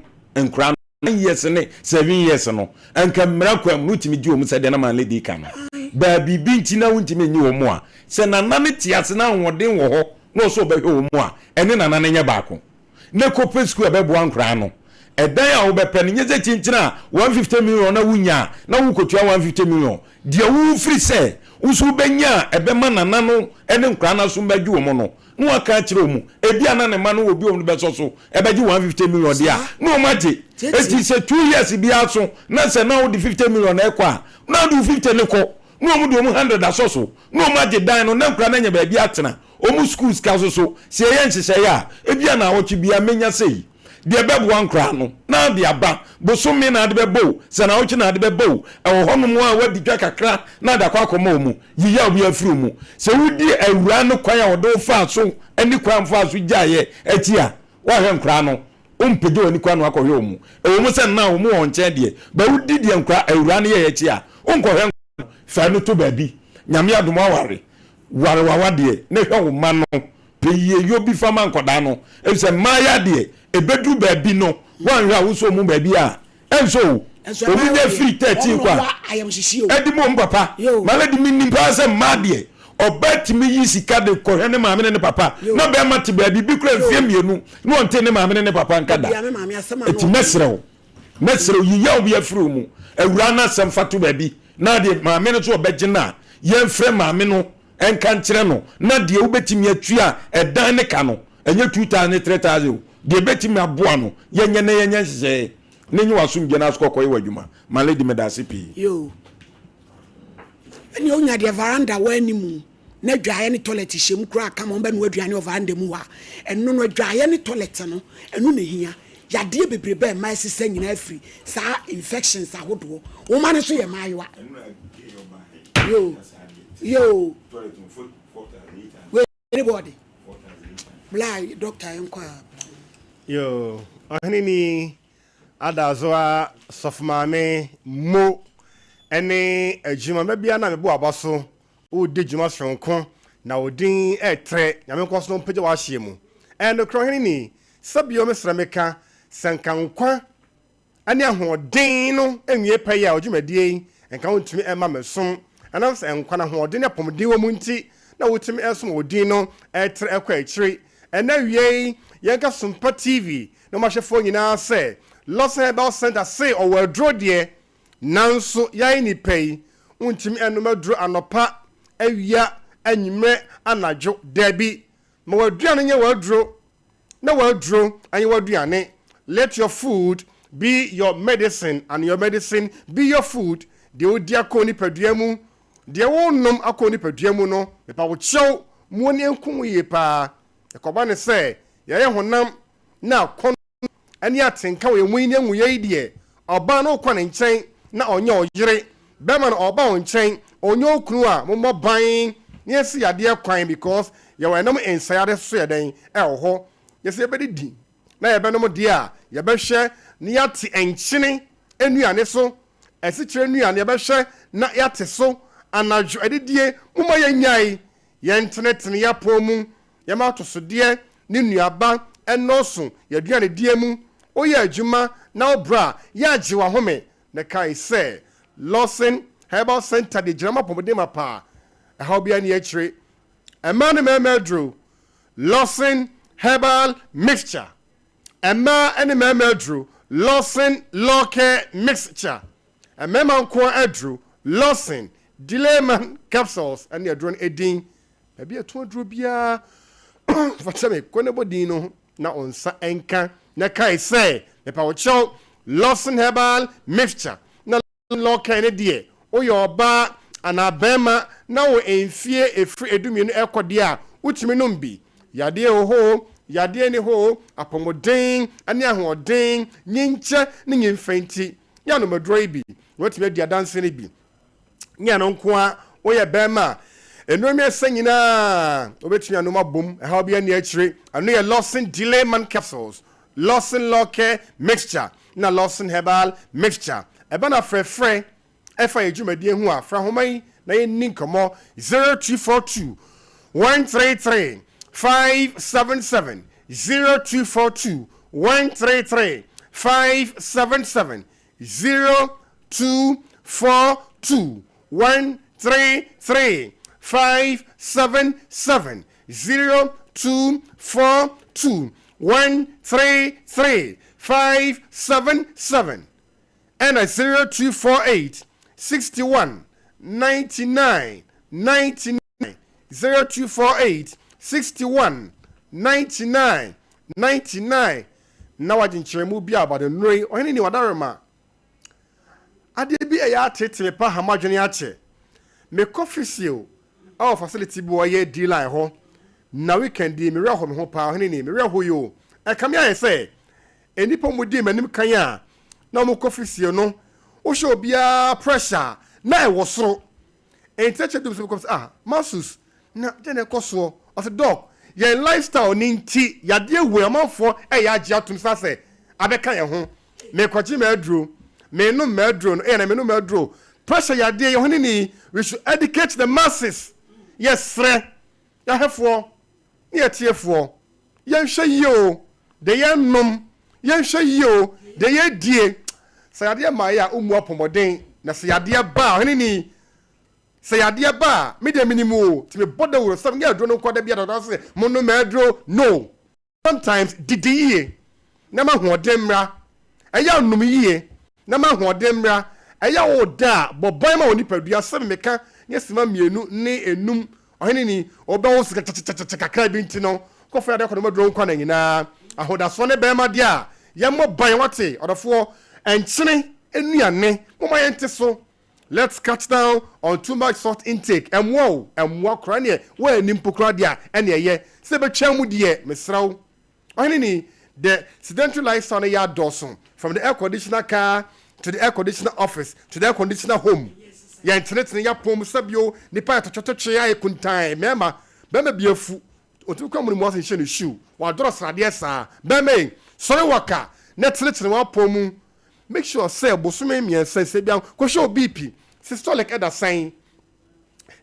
Speaker 4: yes ne 7 years no enka mra kwa mutimi di omu sede na man lady kan ba bibi nti na wuntimi nyi omu a se nana ne tiase na woden wo ho no so be hwe omu a ene nana ne nya baako ne kope school be bo ankura no edan a wo be pe ne nyeze chinchina 150 million na wunya na wukotua 150 million de wu free se usu benya ebe ma nana no ene nkura na so mbaju omu no no aka kire omu ebi ana ne ma no obi omu be so ebeji 150 million dia no maje eti se 2 years bi aso na se na wo di 50 million na ekwa na do 50 ne ko no omu di omu 100 asoso no maje dan no na nkura na nya ba bi atena omu schools ka so se ye nhihye ya ebi ana wo twi bia menya sei de bebu ankura no na de aba bosome na de bebo se na wo twi na de bebo e ho no mu a wadi twa kakra na da kwa koma omu yiya obi afiri mu se wudi awura no kwan a wo do fa so ani kwan fa so gyaye ati a wa hwe nkura no umpejo ani kwan no akɔhwe omu e wo mu se na wo mu won nche de ba wudi de nkura awura no ye ati a unkɔhwe fa no to baabi nyame adom aware ware wawade ne hwe wo ma no peye yo bi fama nkoda no e se maya de ebedu baabi no wan hwe awuso mu baabi a enso obi de free 13 kwa edi mo papa maladi minni pa se made obetimi yi sika de kohwe ne maame ne papa na be mate baabi bi kura mfie mienu no onte ne maame ne papa nkada eti mesrew yi ya obi afuru mu awura na sem fatu baabi na de maame ne so obegina ye mfre maame no enka nkire no na de ubetimi atua edan ne ka no enye 2000 3000 de betimi aboa no yenye ne yenye hye nenyi wasum gye na askɔkɔ yewa dwuma malady medase pi
Speaker 2: yo eni onya de veranda wani mu na dwaye ne toilet hyem kura kama on ba no aduane o veranda mu wa eno no dwaye ne toilet no eno na hia yade bebrebe ma sisa nyina afiri sa infections ahodo o ma ne so ye maiwa yo we anybody blai doctor enko
Speaker 9: yo Oheneni Adazoa sofmame mo ene ejuma mebia na mebo abaso o de juma sonko na odin etre nyame koso no pege wa hye mu ene Oheneni sabio mesremeka sankankwa ane ahodin no enwie paye a ojumadie enka wontumi ema mesom anam se enkwa na hodin apomden wo munti na wotumi esom odin no etre ekwa akiri ene wie yenka Sompa TV no mahwefo nyina se Los Herbal Center say or well draw dear nanso yai ni pay untimi enuma draw anopa awia anyime anajo debi ma waduane nye waduro na waduro anye waduane. Let your food be your medicine and your medicine be your food. De odi akoni paduamu de wonnom akoni paduamu no me pa wo chew mo ne nkum ye pa ekoba ne se ye honam na kon ani atenka wo emu ne nwu ye de oba no kwa ne nchen na onye oyire bema na oba on nchen onye okunu a mo ban ne si yade kwan because ye wenam ensayade so ye den ho ye se be di na ye be no de a ye be hwe ne yate enchene enuane so esikyere nuane ye be hwe na yate so anadwo edidie muma yanyai yentenetene ya pomu ye ma tosode ne nuaba enoso ye duane die mu oye adwuma na obra ya agyewa home na kai se Lawson Herbal Center de drama pomode mapa how bia ne akire ema ne memedro Lawson Herbal Mixture ema ene memedro Lawson Loke Mixture emema nko adro Lawson Dileman capsules and your drone edin maybe a 200 bia for some konebodin no na onsa enka na kai say me pa wo chow Lawson Herbal Mixture na local ne die o your ba anabema na wo enfie efri edumi no ekode a utimi no mbi yade ho yade ne ho apomoden ane ahoden nyinche ne nyimfenti ya no madro ibi wotimi dia danse ne bi nya no nko a wo ye bema enuami asanyina obetumi anu mabom e ha bia ne akire anu ye Lawson Dileman capsules Lawson Loke Mixture na Lawson Herbal Mixture eba na frefre efa ejumadi hu a fra homan na ye ninkomo 0242 133 577 0242 133 577 0242 133 577 0242 133 577 and a 0248 61 99 99 0248 61 99 99 na wajin chiremu bi abade nroi ohene ni wadarema ade bi eya tete pa hamadwene ache me coffee our facility bo ye D line ho na weekend di me reho me ho pa ohene ni me reho yo e kam ya say enipo mu di manim kan a na mo coffee no wo show bia pressure na e wo soro entache dum so comes masus na jene koso of dog ye lifestyle ni nti yade ewu amanfo e ya agye atum sa se abeka ye ho me kwachi me aduro me no me aduro no na me no me aduro pressure yade ye ho ni we should educate the masses yes sir ya hefo ye tiefo ye hwe yo de ye nom ye hwe yo de ye die sa yade ma ya umu apomoden na sa yade ba ho ni say adia ba me de minimum to me bother with some girl don't know call the beer that say mono medro no sometimes didi na ma hodemra eya num yie na ma hodemra eya oda boboy ma oni padua sem meka nyesima mienu ne enum ohene ni obawo kakra bi ntino ko fa de ko medro nkwa na nyina ahoda so ne be ma dia ye mo ban wate odofo enchene enuane mo ma yente so. Let's cut down on too much salt intake. And wow, crania, where nimpokradia, and ye, Sebachemu dear, Miss Row. Only the sedentary lifestyle yard Dawson, from the air conditioner car to the air conditioner office to the air conditioner home. Ya internet in your poem subio, Nipa to chair kuntai, Mema, Bema be a fool, or to come with more than shoe, while dross radiesa, Beme, sorry waka, net lit in one poem. Make sure say bosume mi ense se bia ko show BP systolic other sign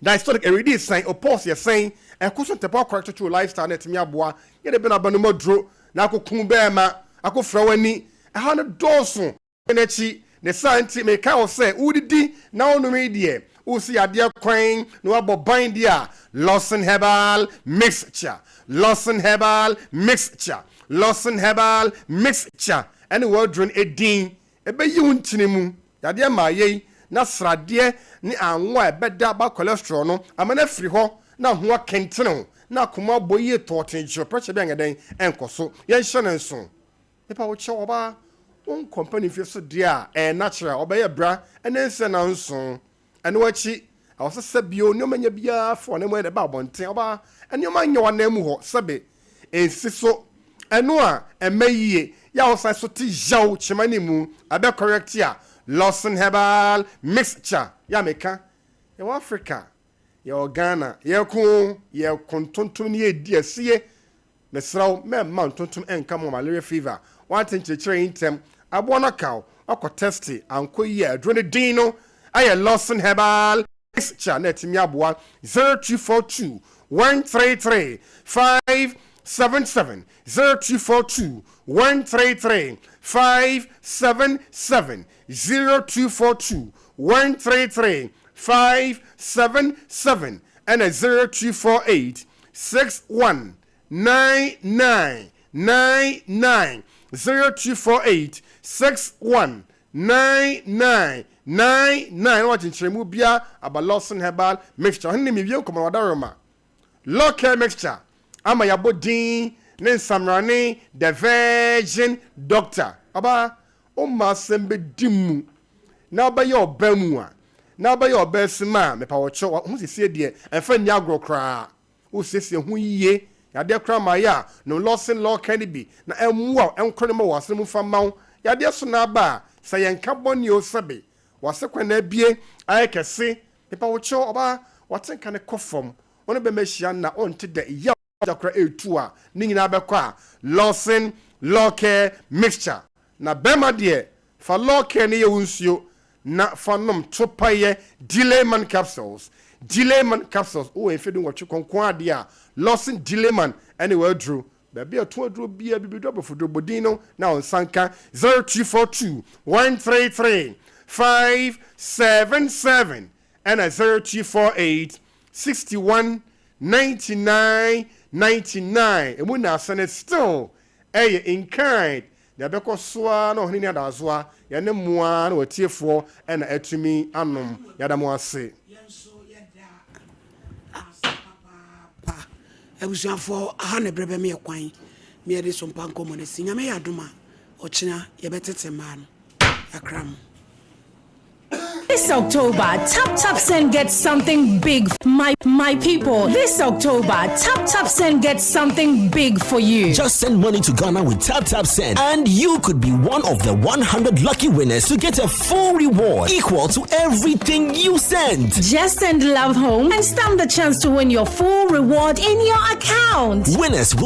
Speaker 9: diastolic everyday sign or pause your sign e ko so tepa correct to lifestyle net mi aboa ye de be na banu modro na akokun be ma akofra wani e ha no doso na chi ne santi me ka o say udidi na onu me die o si ade kwan na wabo ban dia Lawson Herbal Mixture Lawson Herbal Mixture Lawson Herbal Mixture and the word drone edin ebe yi untinemu yade ma ye na srade ni anwa ebeda ba cholesterol no amana firi ho na ho akentene na kuma boye totin jo pressure bi ngaden enko so yen hye ne nso nipa wo che oba on company fi so dia natural obeye bra enense na nso ene wachi awose sabio no manya bia fo ne mo de ba bonten oba ene ma nya wana mu ho sabe ensi so eno a emayiye ya osa so ti jaw chimani mu abe correct ya Lawson Herbal Mixture ya meka ya Africa ya Ghana ya kontontom ni edi asiye mesraw me tontom enka mo malaria fever wantin chechire intem abona kaw akọ testi anko yi adrone dino aye Lawson Herbal Mixture na timi aboa 0242 133 577 0242 133 577 0242 133 577 and a 0248 619999 0248 619999 watching Chemubia about Lawson Herbal Mixture. Honey, me view come wadaroma. Local mixture. Ama yabodin ne samrani the Virgin Doctor. Aba o ma sembe dimu. Na ba yo bamu a. Na ba yo besima me pa wo cho hu sisi de enfa ni agro kra. O sisi hu yiye. Ya de kra ma ya no Lawson law can be na emu a enkro ma wasem fa maw. Ya de so na ba sayenka boni o sebe. Wase kwana bie ayekese me pa wo cho oba watenka ne kofom. Ono be mehia na onte de ya jakra etu a ni nyina be kwa Lawson Law Care Mixture na bema de fa law care ne ye wunsuo na fanom topaye Delayman capsules o efedu wo twikonkon ade a Lawson Delayman anywhere drew baby ato adro bia bibido bofodo bodin no na onsanka 0242 133 577 and a 0248 619999 emu na asane still in kind na beko soa na Oheneni Adazoa ya ne mua na watiefo na atumi anom ya da mo ase
Speaker 2: yenso yeda papa ebusuafo aha ne brebe me kwan me de Sompa Nkomo ne sinyame ya doma ochina ye betete ma no yakram.
Speaker 10: This October, Tap Send gets something big, my people. This October, Tap Send gets something big for you.
Speaker 11: Just send money to Ghana with Tap Send, and you could be one of the 100 lucky winners to get a full reward equal to everything you send.
Speaker 10: Just send love home and stand the chance to win your full reward in your account.
Speaker 11: Winners will